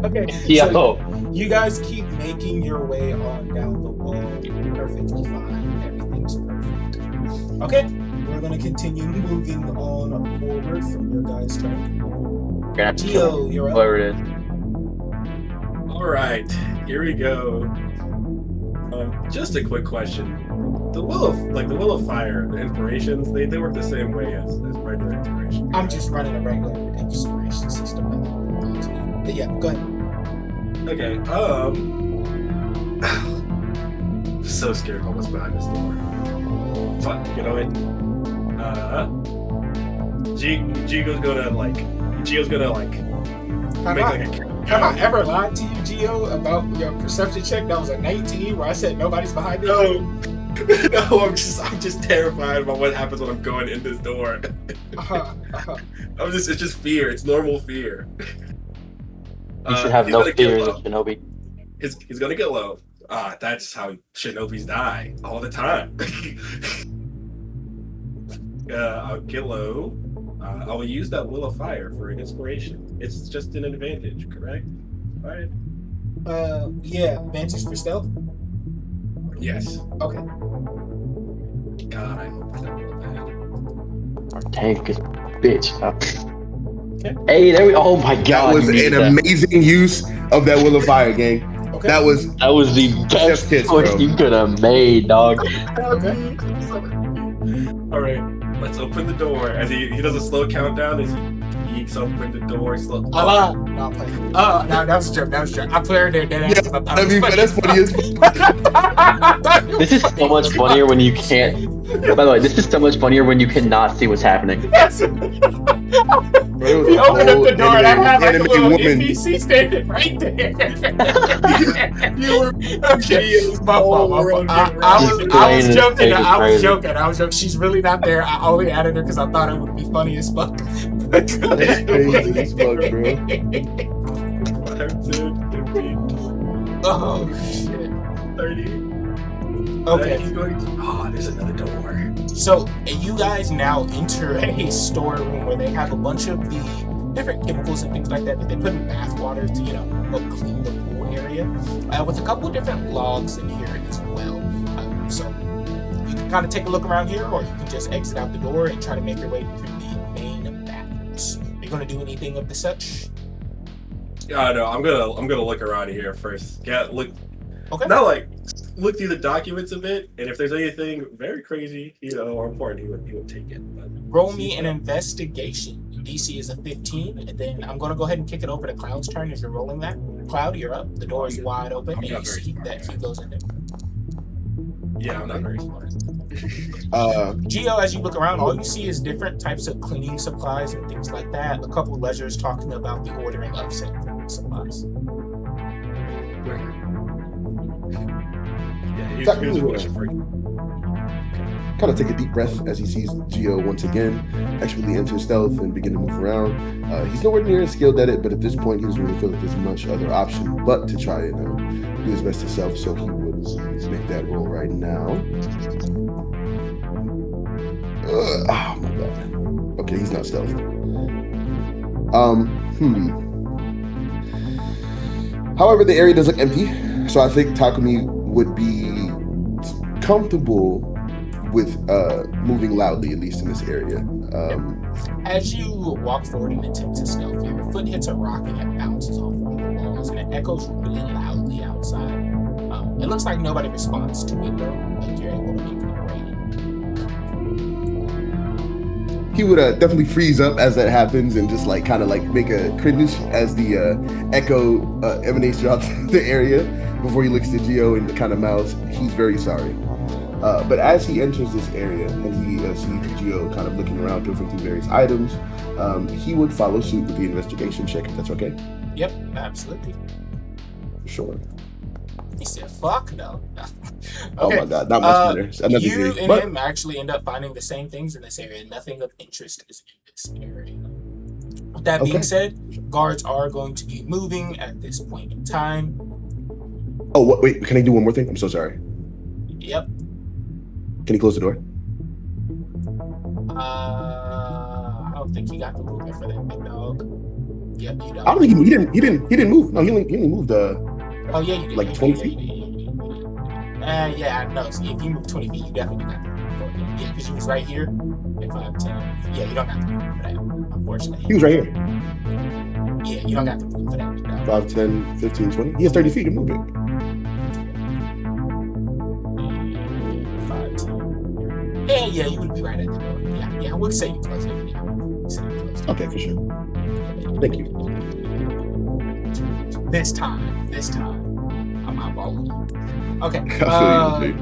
Okay. Yeah. So you guys keep making your way on down the wall. Perfectly fine. Everything's perfect. Okay. We're gonna continue moving on forward from your guys' turn. Gonna have to kill Geo, you're up. whoever it is. All right, here we go. Just a quick question: the will of fire, the inspirations, they work the same way as regular inspiration. I'm just running a regular inspiration system. But yeah, go ahead. Okay. I'm so scared of what's behind this door. Fuck, you know it. Gio's gonna make like a. Have I ever lied to you, Geo, about your perception check? That was a 19 where I said nobody's behind it. No, no, I'm just terrified about what happens when I'm going in this door. It's just fear. It's normal fear. You should have he's no gonna get fears low. of Shinobi. He's gonna get low. That's how shinobis die all the time. I'll get low. I will use that will of fire for an inspiration. It's just an advantage, correct? All right. Yeah, advantage for stealth. Yes. Okay. God, I hope it's not real bad. Our tank is bitch. Okay. Hey, there we. Oh my god. That was you needed an amazing use of that Will of Fire, gang. Okay. That was the best kiss, push bro. you could have made, dog. Okay. All right. Let's open the door. As he does a slow countdown as he eeks open the door slow. I lied. No, I'm playing. No, that was a joke. That was a joke. I put her there dead ass. Yeah, I mean, that's funny as This is so much funnier when you can't. By the way, this is so much funnier when you cannot see what's happening. Yes. We opened up the door and I had like a little woman. NPC standing right there. You were Okay. My fault. I was joking. She's really not there. I only added her because I thought it would be funny as fuck. That's crazy as fuck, bro. Oh shit. 30. Okay. He's going to, there's another door. So you guys now enter a storeroom where they have a bunch of the different chemicals and things like that they put in bath water to, help clean the pool area. With a couple of different logs in here as well. So you can kind of take a look around here, or you can just exit out the door and try to make your way through the main bathrooms. Are you going to do anything of the such? No, I'm gonna look around here first. Yeah, look. Okay. Not like look through the documents a bit, and if there's anything very crazy, or important, he would take it. But Roll me an investigation. DC is a 15, and then I'm going to go ahead and kick it over to Cloud's turn as you're rolling that. Cloud, you're up. The door is wide open, and you see that he goes in there. Yeah, I'm not very smart. Geo, as you look around, all you see is different types of cleaning supplies and things like that. A couple of ledgers talking about the ordering of said cleaning supplies. Yeah, he's Exactly. pushing for you. Kind of take a deep breath as he sees Geo once again actually enter stealth and begin to move around. He's nowhere near as skilled at it, but at this point he doesn't really feel like there's much other option but to try and do his best himself, so he will make that roll right now. Oh my god. Okay, he's not stealth. However, the area does look empty, so I think Takumi would be comfortable with moving loudly, at least in this area. As you walk forward and attempt to stealth, your foot hits a rock and it bounces off one of the walls and it echoes really loudly outside. It looks like nobody responds to it though, but you're able to make it rain. He would definitely freeze up as that happens and just like kind of like make a cringe as the echo emanates throughout the area before he looks to Geo and kind of mouths, he's very sorry. But as he enters this area and he sees Geo kind of looking around, pilfering through various items, he would follow suit with the investigation check, if that's okay. Yep, absolutely. Sure. He said, fuck no. Oh my god, not much better. Another You grade. and But him actually end up finding the same things in this area. Nothing of interest is in this area. With that being Okay. said, guards are going to be moving at this point in time. oh, wait, can I do one more thing? I'm so sorry. Yep. Can you close the door? I don't think you got the movement for that big dog. Yep, you don't. I don't think he didn't move. No, he only moved Oh yeah, you did. like You 20 did, feet. you did. Yeah, I know. So if you move 20 feet, you definitely got the movement for it. Yeah, because you was right here. At 5, 10. Yeah, you don't got the movement for that, unfortunately. He was right here. Yeah, you don't got the movement for that big dog. 5, 10, 15, 20. He has 30 feet to move it. 5, 10. Yeah, you would be right at the door. Yeah, I would say you close it. Yeah, say you close it. Okay, for sure. Thank you. This time, I'm eyeballing you. Okay. I feel you.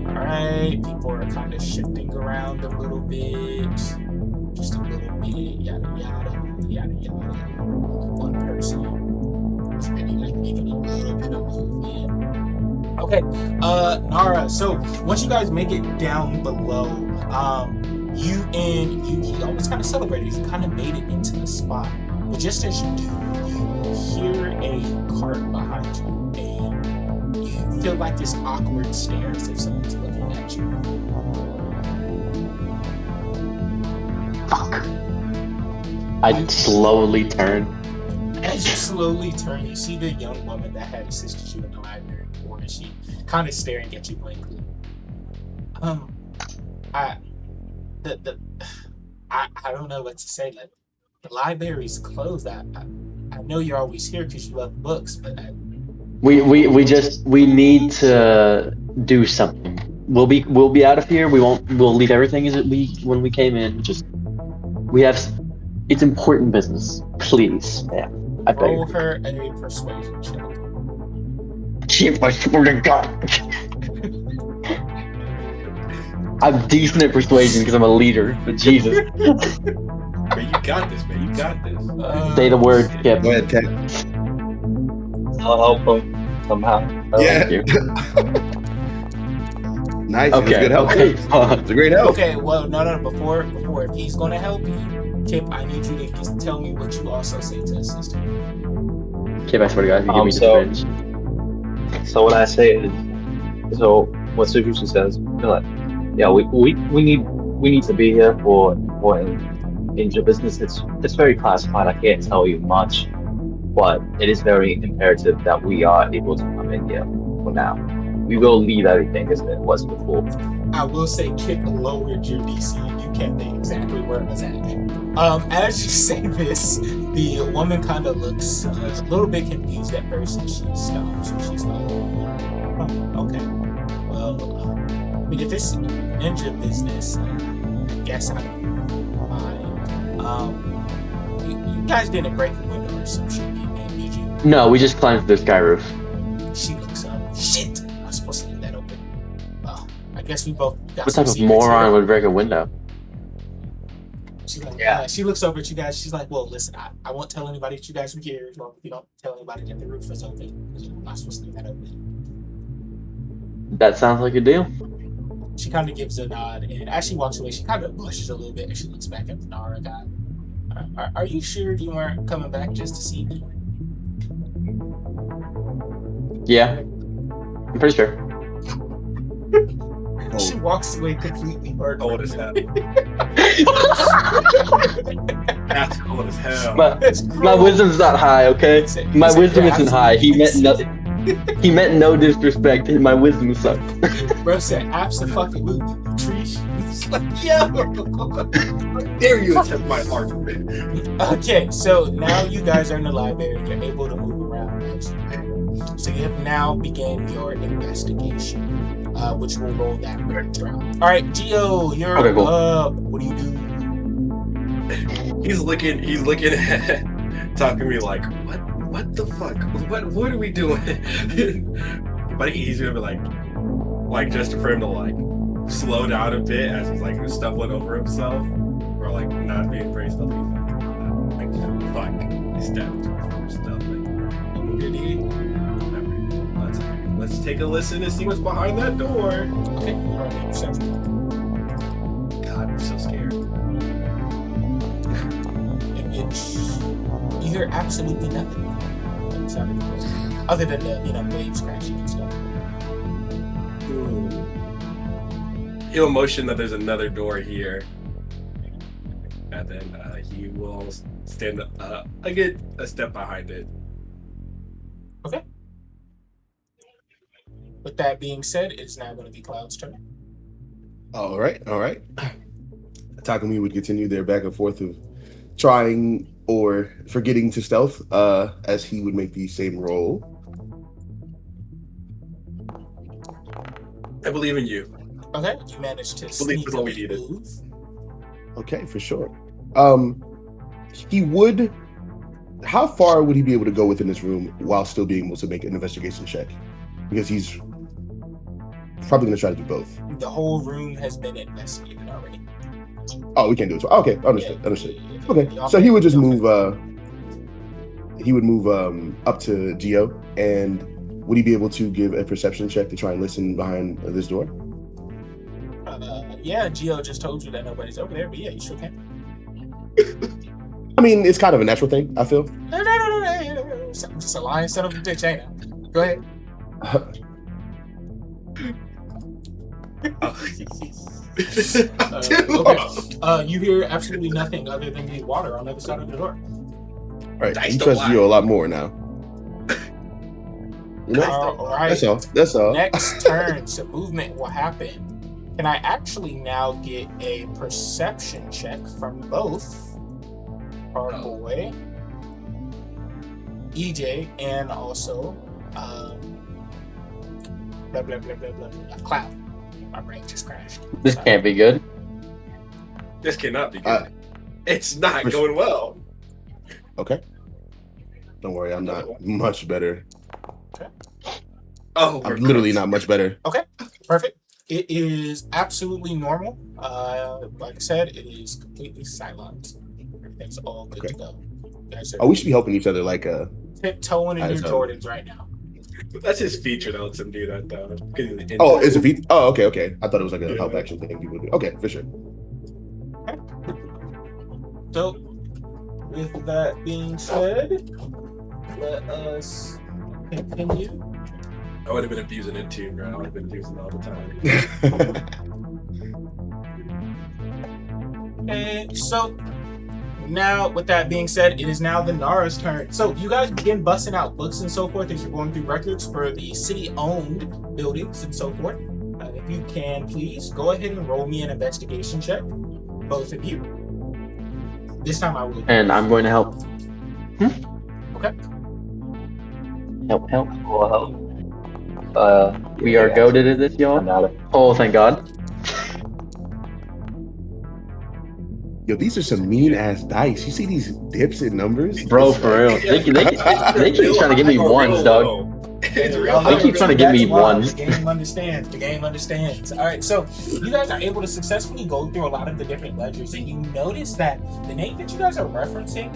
All right. People are kind of shifting around a little bit, just a little bit. Yada yada yada yada. One person is maybe like making a little bit of movement. Okay. Nara. So once you guys make it down below, you and Yuki almost kind of celebrated. You kind of made it into the spot. But just as you do, you hear a cart behind you, and you feel like this awkward stare as if someone's looking at you. Fuck. I slowly turn. As you slowly turn, you see the young woman that had assisted you in the library before, and she kind of staring at you blankly. I don't know what to say. Like, the library's closed. I know you're always here because you love books, but We need to do something. We'll be out of here. We'll leave everything as when we came in. It's important business. Please, yeah. I beg roll you. her a persuasion check. Chief, I swear to God. I'm decent at persuasion because I'm a leader, but Jesus. Man, you got this, man. You got this. Say the word, Kip. Go ahead, Kat. I'll help him somehow. Yeah. Thank you. Nice. It was Okay, good help. okay. It's a great help. Okay, well, no. Before, if he's gonna help you, Kip, I need you to just tell me what you also say to assist him. Kip, I swear to God, if you give me So- this So what I say is, so what Suzuki says, you're like, yeah, we need to be here for important injury business. It's very classified. I can't tell you much, but it is very imperative that we are able to come in here for now. We will leave everything as it was before. I will say Kip lowered your DC. You can't think exactly where it was at. As you say this, the woman kind of looks a little bit confused at first, and she stops. And she's like, "Oh, okay. Well, I mean, if it's ninja business, I guess I don't mind. You guys didn't break the window or some shit, did you?" No, we just climbed through the sky roof. She looks up. Shit! I was supposed to leave that open. Well, I guess we both got What some type of secrets moron here. would break a window? She's like, Yeah. she looks over at you guys. She's like, well, listen, I won't tell anybody that you guys were here. As long as you don't tell anybody that the roof is open. Because you're not supposed to leave that open. That sounds like a deal. She kind of gives a nod. And as she walks away, she kind of blushes a little bit. And she looks back at the Nara guy. Are you sure you weren't coming back just to see me? Yeah, I'm pretty sure. She walks away completely hurt. Cold as hell. That's cold as hell. My wisdom's not high, okay? My wisdom isn't high. He meant nothing. He meant no disrespect. My wisdom sucks. Bro said, absolutely. Trees. Yo. Dare you attempt my argument? Okay, so now you guys are in the library. You're able to move around. So you have now begun your investigation, which will roll that first round. All right, Geo, you're Okay, cool. up. What do you do? He's looking at talking to me like, what the fuck? What are we doing? But he's gonna be like just for him to like slow down a bit as he's like stumbling over himself or like not being very stealthy. Like, fuck, I stepped before stealthy. Let's take a listen and see what's behind that door. Okay, all right, perception. God, I'm so scared. You hear absolutely nothing. Other than the waves crashing and stuff. He'll motion that there's another door here, and then he will stand a step behind it. Okay. With that being said, it's now going to be Cloud's turn. All right. Takumi would continue their back and forth of trying or forgetting to stealth, as he would make the same roll. I believe in you. Okay, you managed to Believe is all we sneakily needed. move. Okay, for sure. He would. How far would he be able to go within this room while still being able to make an investigation check? Because he's probably going to try to do both. The whole room has been investigated already. Oh, we can't do it. Okay, understood. Yeah. Understood. Okay, so he would just move. He would move up to Geo, and would he be able to give a perception check to try and listen behind this door? Yeah, Geo just told you that nobody's over there, but yeah, you sure can. I mean, it's kind of a natural thing, I feel. No. I'm just a lion son of a bitch, ain't I? Go ahead. Okay. You hear absolutely nothing other than the water on the other side of the door. All right, Dice you the trust line. Geo a lot more now. You know, All right. that's all. Next turn, so movement will happen. Can I actually now get a perception check from both our boy, EJ, and also Cloud? My brain just crashed. This can't be good. This cannot be good. It's not going well. Okay. Don't worry, I'm not much better. Oh, I'm literally not much better. Okay, perfect. It is absolutely normal. Like I said, it is completely silent. Everything's all good to go. You guys are We should be helping each other like tiptoeing in your as, Jordans right now. That's his feature that lets him do that, though. Oh, it's a feat. Oh, okay. I thought it was like a help action thing people do. Okay, for sure. So, with that being said, let us continue. I would have been abusing it too, bro. I would have been abusing it all the time. And so, now with that being said, it is now the Nara's turn. So, you guys begin busting out books and so forth as you're going through records for the city-owned buildings and so forth. If you can, please go ahead and roll me an investigation check, both of you. This time I will. And I'm going to help. Okay. Help. We are goaded at this, y'all. Oh, thank God. Yo, these are some mean ass dice. You see these dips in numbers? Bro, for real. They keep trying to give me ones, dog. It's real. They keep trying to give me That's why ones. The game understands. The game understands. All right, so you guys are able to successfully go through a lot of the different ledgers, and you notice that the name that you guys are referencing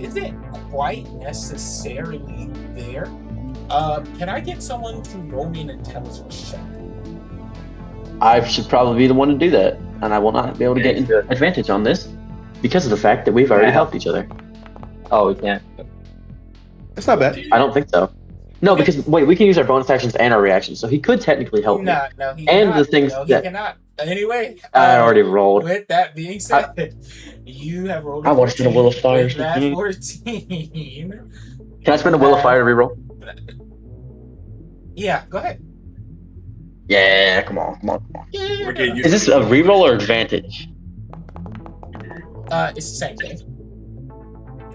isn't quite necessarily there. Can I get someone to roll me an intelligence check? I should probably be the one to do that, and I will not be able to get an advantage on this because of the fact that we've already helped each other. Oh, we can't. That's not bad. I don't think so. No, because wait, we can use our bonus actions and our reactions, so he could technically help me. No, he And cannot. the things No, he that- cannot. Anyway, I already rolled. With that being said, you have rolled. I want to spend a Will of Fire. With that Can 14. I spend a Will of Fire to reroll? Yeah, go ahead. Yeah, come on. Yeah. We're getting Is this a reroll or advantage? It's the same thing.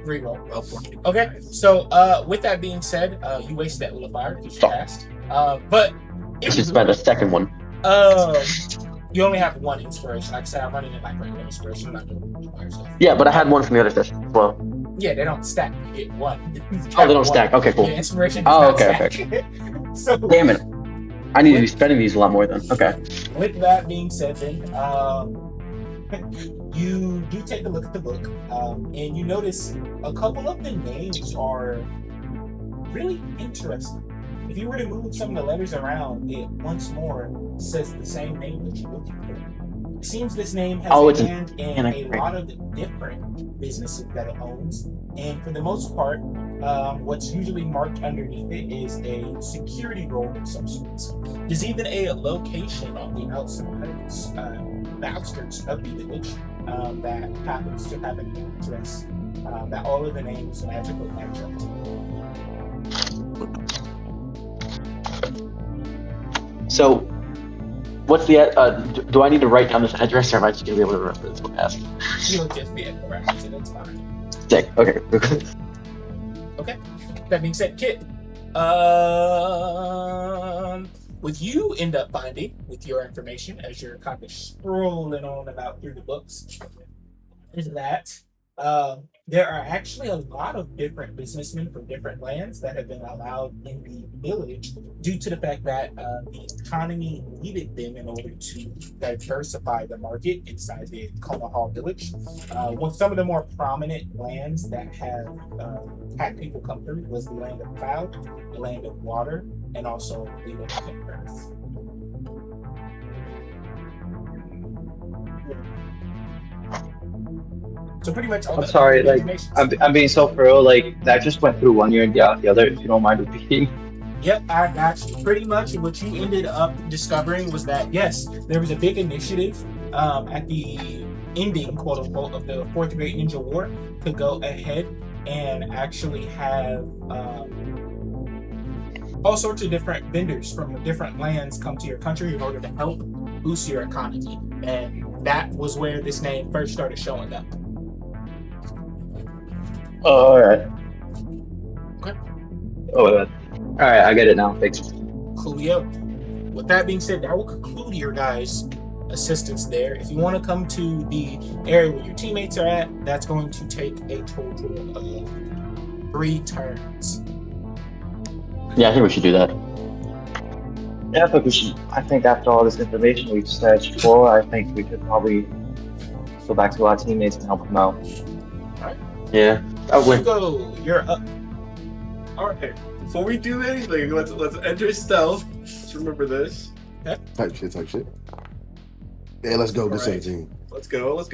Reroll. Well, 14. Okay, so with that being said, you wasted that little fire because you passed. But You should spend a second one. you only have one inspiration. Like I said, I'm running it like regular inspiration. I'm not doing fire stuff. Yeah, but I had one from the other session as well. Yeah, they don't stack. You get one. Oh, they don't stack. Okay, cool. Yeah, inspiration does not okay. stack. So Damn it. I need to be spending these a lot more then. Okay. with that being said, then you do take a look at the book, and you notice a couple of the names are really interesting. If you were to move some of the letters around, it once more says the same name that you're looking for. It seems this name has a hand in a lot of different businesses that it owns, and for the most part, what's usually marked underneath it is a security role of some sorts. There's even a location on the the outskirts of the village that happens to have an address that all of the names magically match up to. So, what's the do I need to write down this address, or am I just gonna be able to remember this one fast? You'll just be able to reference it, it's fine. Sick. Okay. Okay. That being said, Kit, what you end up finding with your information as you're kind of scrolling on about through the books is that there are actually a lot of different businessmen from different lands that have been allowed in the village due to the fact that the economy needed them in order to diversify the market inside the Kona Hall village. One some of the more prominent lands that have had people come through was the land of cloud, the land of water, and also the land of earth. So pretty much all I'm the sorry, like, information. I'm being so thorough, like, that just went through one ear and out the other, if you don't mind repeating. Yep, I got you. Pretty much what you ended up discovering was that, yes, there was a big initiative at the ending, quote unquote, of the Fourth Great Ninja War to go ahead and actually have all sorts of different vendors from different lands come to your country in order to help boost your economy. And that was where this name first started showing up. Oh, alright. Okay. Oh, alright, I get it now. Thanks. Coolio. With that being said, that will conclude your guys' assistance there. If you want to come to the area where your teammates are at, that's going to take a total of 3 turns. Yeah, I think we should do that. Yeah, but we should. I think after all this information we've searched for, I think we could probably go back to our teammates and help them out. Yeah. Oh, wait. Hugo, you're up. Alright. Before we do anything, let's enter stealth. Just remember this. Type shit. Yeah, let's go. This Alright. 18. Let's go.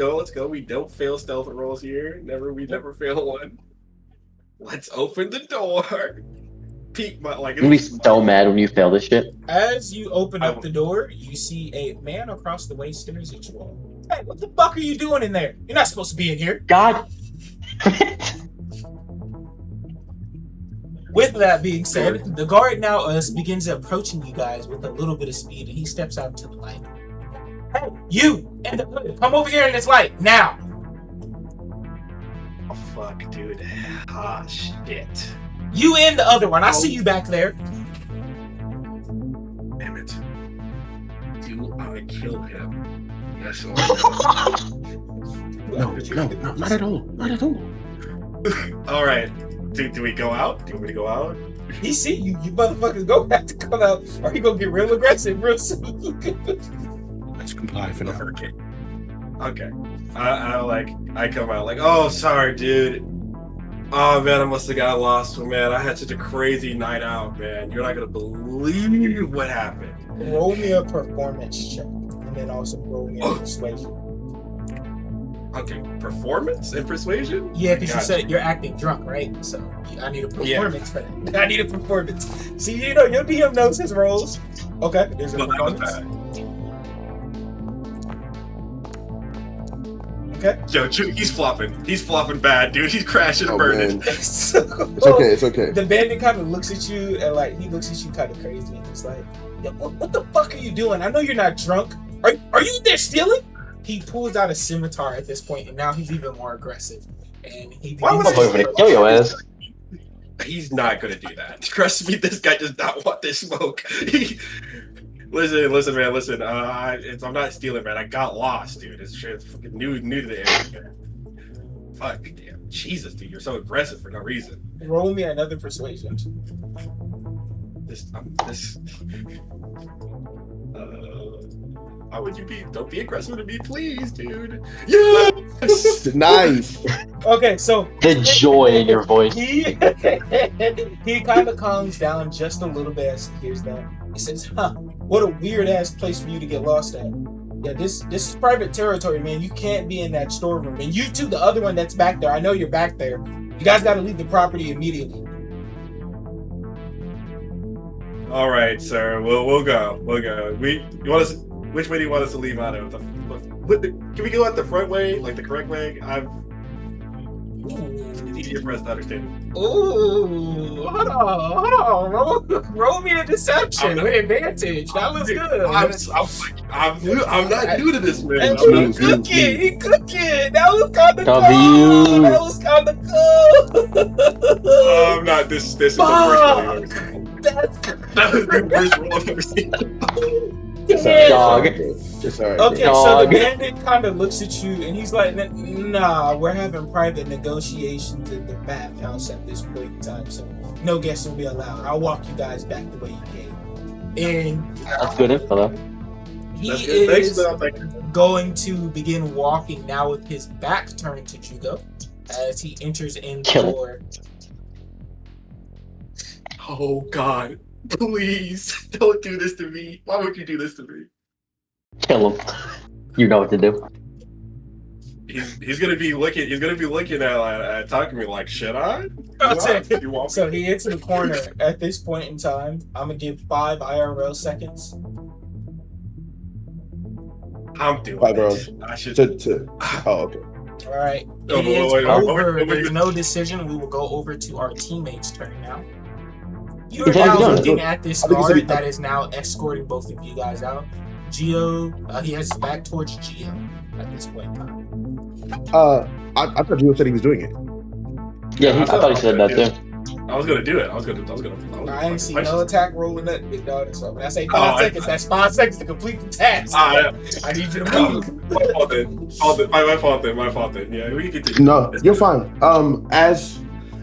We don't fail stealth rolls here. We never fail one. Let's open the door. Peek my like. I'm gonna be so mad when you fail this shit. As you open up the door, you see a man across the way stares at you all. Hey, what the fuck are you doing in there? You're not supposed to be in here. God. With that being said, the guard now begins approaching you guys with a little bit of speed, and he steps out to the light. Hey, you in the hood, come over here in this light now. Oh fuck, dude. Ah shit. You in the other one. I see you back there. Damn it. Do I kill him? Yes or No, not at all. Not at all. Alright. Do we go out? Do you want me to go out? He see you. You motherfuckers go back to come out, or he gonna get real aggressive real soon. Let's comply for now. Okay. I come out like, oh, sorry, dude. Oh man, I must have got lost, man. I had such a crazy night out, man. You're not gonna believe what happened. Roll me a performance check, and then also roll me a persuasion. Okay, performance and persuasion? Yeah, because you said you're acting drunk, right? So I need a performance for that. I need a performance. See, you know, your DM knows his roles. Okay, there's a performance. Okay. Yo, he's flopping. He's flopping bad, dude. He's crashing and burning. Man. So, It's okay. It's okay. the bandit kind of looks at you and like he looks at you kind of crazy and he's like, "Yo, what the fuck are you doing? I know you're not drunk. Are you there stealing?" He pulls out a scimitar at this point and now he's even more aggressive. And he Why would begins I I'm gonna kill your ass. He's not gonna do that. Trust me, this guy does not want this smoke. Listen, man. Listen. I'm not stealing, man. I got lost, dude. It's fucking new to the area. Fuck, damn, Jesus, dude, you're so aggressive for no reason. Roll me another persuasion. Why would you be? Don't be aggressive to me, please, dude. Yes. Nice. Okay, so The joy in your voice. he kind of calms down just a little bit as he hears that. He says, "Huh, what a weird ass place for you to get lost at. Yeah, this is private territory, man. You can't be in that storeroom. And you too, the other one that's back there. I know you're back there. You guys got to leave the property immediately." All right, sir. We'll go. You want us? Which way do you want us to leave out of? Can we go out the front way, like the correct way? It's easier for us to understand. Ooh, hold on. Roll me a deception with advantage. That was good. I'm not new to this, man. And I'm he not cooking. He cooking. That was kind of W. cool. That was kind of cool. I'm not. This is the worst Fuck. roll. That's That was the worst roll I've ever seen. Yeah. Dog. It's alright. Okay, bro. so the Dog. bandit kind of looks at you and he's like, "Nah, we're having private negotiations in the bathhouse at this point in time, so no guests will be allowed. I'll walk you guys back the way you came." And That's good info, though. he That's good. Thanks, is man. Thank you. going to begin walking now with his back turned to Jugo as he enters in the Kill it. door. Oh God, please don't do this to me. Why would you do this to me? Kill him. You know what to do. He's gonna be looking. He's gonna be looking at talking to me like, should I? You want So he hits the corner at this point in time. I'm gonna give 5 IRL seconds. I'm doing 5 it. rounds. I should. Oh, okay. All right, Oh, it is wait, over. wait. There's no decision. We will go over to our teammates' turn now. You are Okay, now go. looking at this I think it's guard gonna that is now escorting both of you guys out. Geo, he has his back towards Geo at this point in time. I thought you said he was doing it. Yeah, I thought he said that too. I was gonna do it. I was I gonna ain't see no attack rolling nothing, big dog. So when I say Oh, 5 seconds, that's 5 seconds to complete the task. Yeah. I need you to move. My fault then. My fault then. Yeah, we can continue. No, you're fine.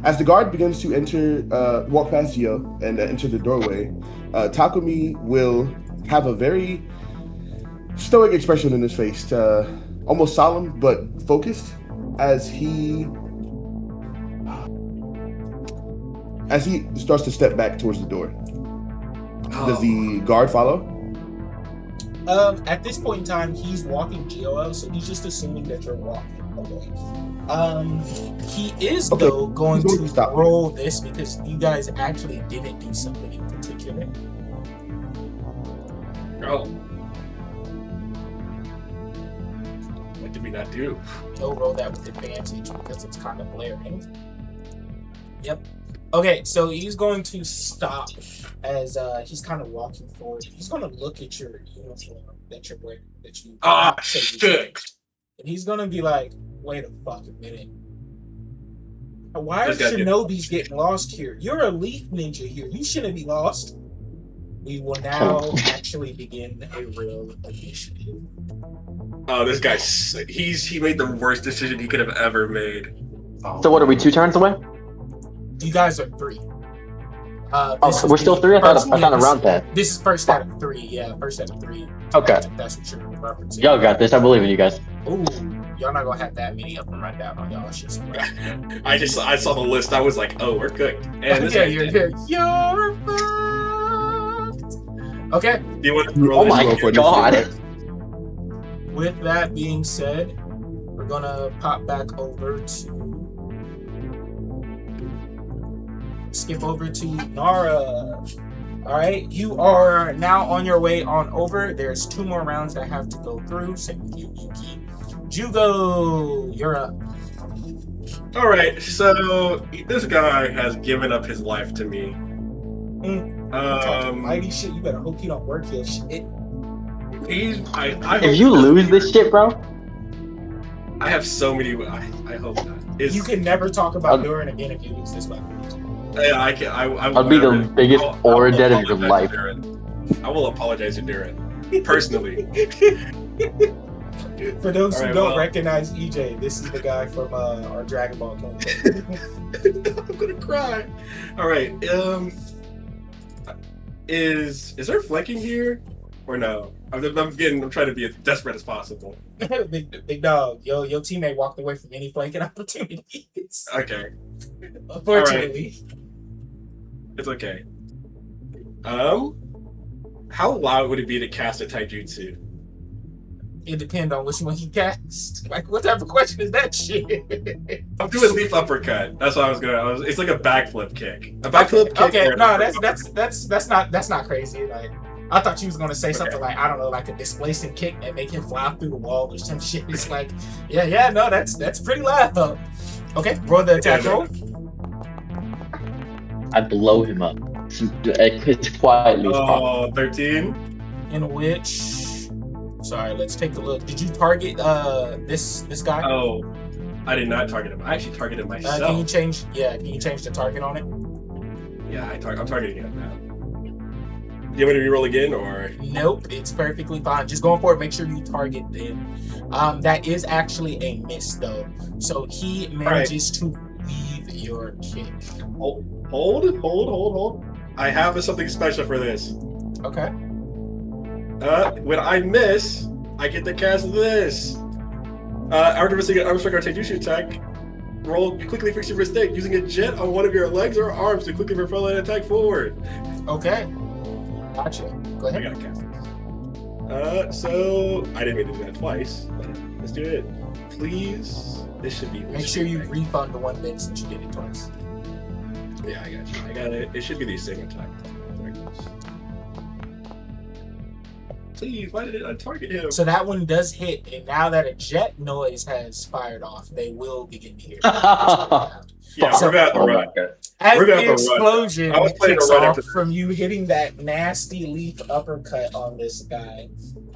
As the guard begins to enter, walk past Gio and enter the doorway, Takumi will have a very stoic expression in his face, almost solemn but focused, as he starts to step back towards the door. Does the guard follow? At this point in time, he's walking Geo out, so he's just assuming that you're walking away. He is Okay, though going he's going to to stop. roll this because you guys actually didn't do something in particular. Oh. What did we not do? He'll roll that with advantage because it's kind of blaring. Yep. Okay, so he's going to stop as he's kind of walking forward. He's going to look at your uniform that you're wearing, that you say you Shit. changed. And he's going to be like, wait a fucking minute. Why are This guy did- shinobis getting lost here? You're a leaf ninja here. You shouldn't be lost. We will now actually begin a real initiative. Oh, this guy. He made the worst decision he could have ever made. So what are we, 2 turns away? You guys are 3. Oh, so we're still 3? I thought a round that. This is first out of 3. Yeah, first out of 3. Okay. That's what you're referencing. Y'all got this. I believe in you guys. Ooh, y'all not gonna have that many up and run down on y'all. It's just I saw the list. I was like, oh, we're cooked. And this yeah, guy- you're fucked. Okay. Do you want to roll Oh this? my god. With that being said, we're gonna pop back over to skip over to Nara. All right, you are now on your way on over. There's 2 more rounds that have to go through. Same with you, Yuki. Jugo, you're up. All right, so this guy has given up his life to me. Mighty shit. You better hope he don't work your shit. I If you lose this shit, bro, I have so many. I hope not. You can never talk about Durin again if you lose this battle. Yeah, I can. I'll be the biggest aura dead of your life. I will apologize to Durin personally. For those who don't recognize EJ, this is the guy from our Dragon Ball game. I'm gonna cry. All right. Is there flanking here or no? I'm trying to be as desperate as possible. big dog. Your teammate walked away from any flanking opportunities. Okay. Unfortunately. Right. It's okay. How loud would it be to cast a taijutsu? It depends on which one he cast. Like, what type of question is that shit? I'm doing leaf uppercut. That's what I was gonna. It's like a backflip kick. A backflip kick. Okay, no, that's not crazy. Like, I thought you was gonna say something like, I don't know, like a displacing kick that make him fly through the wall or some shit. It's like, yeah, no, that's pretty loud though. Okay, roll the attack roll. I blow him up. It's quietly. 13. In which. Sorry, let's take a look. Did you target this guy? Oh, I did not target him. I actually targeted myself. Can you change the target on it? Yeah, I'm targeting him now. Do you want me to reroll again or? Nope, it's perfectly fine. Just going for it. Make sure you target them. That is actually a miss though. So he manages to leave your kick. Hold. I have something special for this. Okay. When I miss, I get to cast this. After missing an arm strike or taijutsu attack, roll quickly fix your mistake using a jet on one of your legs or arms to quickly propel an attack forward. Okay. Gotcha. Go ahead. I gotta cast this. So I didn't mean to do that twice, but let's do it. Please. This should be. Make sure you refund the one thing since you did it twice. Yeah, I got you. I got it. It should be the same attack. Please, why did I target him? So that one does hit, and now that a jet noise has fired off, they will begin to hear. Yeah, so, we're about to run. As We're the explosion kicks off after from you hitting that nasty leaf uppercut on this guy,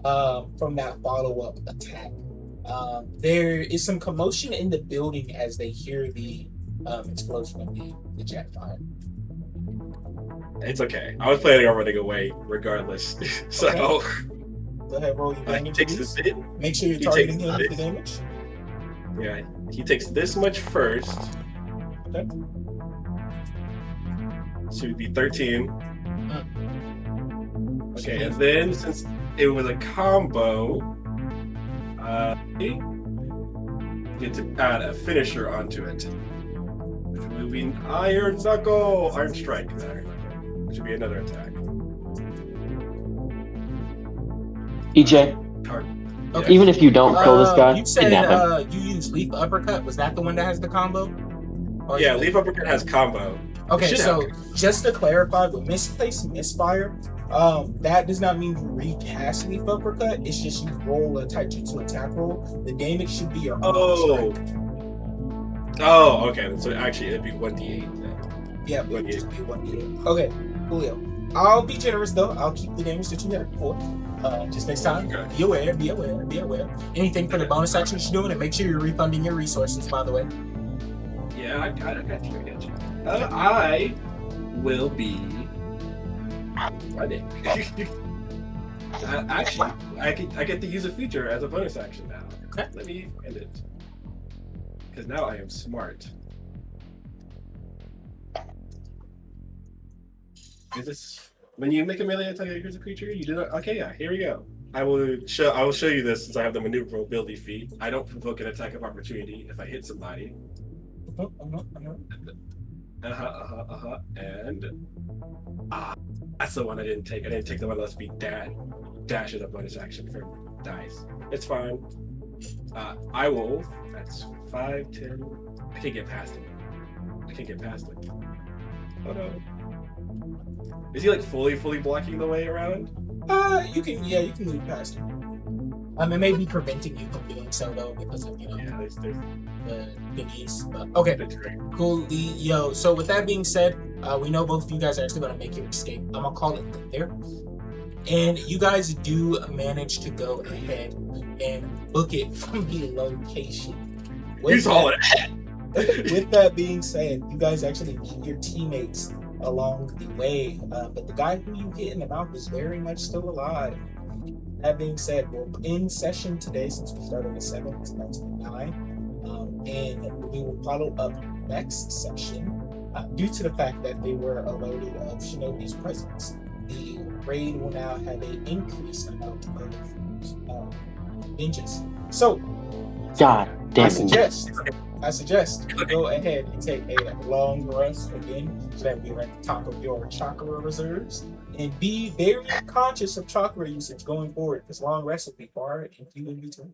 from that follow-up attack, there is some commotion in the building as they hear the explosion of the jet fire. It's okay. I was planning on running away regardless. So okay. Go ahead, roll your damage. He takes this bit. Make sure you're targeting him with the damage. Yeah, he takes this much first. Okay. So it'd be 13. Okay, and then since it was a combo, you get to add a finisher onto it. Which will be Iron Knuckle! Iron Strike. Which should be another attack. EJ, Okay. even if you don't kill this guy, you said kidnap him. you used leaf uppercut. Was that the one that has the combo? Or Yeah, leaf uppercut has combo. Okay, so just to clarify, the misplaced misfire, that does not mean you recast leaf uppercut. It's just you roll a taijutsu attack roll. The damage should be your Oh, okay. So actually, it'd be 1d8 then. Yeah, it would just be 1d8. Okay, Julio. I'll be generous though. I'll keep the damage that you had before. Just next time, be aware. Anything for the bonus actions you're doing, and make sure you're refunding your resources, by the way. Yeah, I got you. I will be running. Actually, I get to use a feature as a bonus action now. Okay. Let me end it. Because now I am smart. Is this when you make a melee attack against a creature? You do not. Okay, yeah. Here we go. I will show you this since I have the maneuverability feat. I don't provoke an attack of opportunity if I hit somebody. And that's the one I didn't take. I didn't take the one that lets me dash as a bonus action for dice. It's fine. I will. That's 5, 10. I can't get past it. Oh no. Is he like fully blocking the way around? You can move past him. It may be preventing you from doing so though because of Yeah, there's the thingies. But okay, the drink. cool. Yo, so with that being said, we know both of you guys are actually gonna make your escape. I'm gonna call it there. And you guys do manage to go ahead and book it from the location. He's all it. With that being said, you guys actually meet your teammates along the way, but the guy who you hit in the mouth is very much still alive. That being said, we're in session today since we started at 7, it's about to be 9, and we will follow up next session due to the fact that they were alerted of Shinobi's presence. The raid will now have an increased amount of ninjas. So, God damn I it. suggest you go ahead and take a long rest again, so that we're at the top of your chakra reserves, and be very conscious of chakra usage going forward, because long rests will be far and few in between.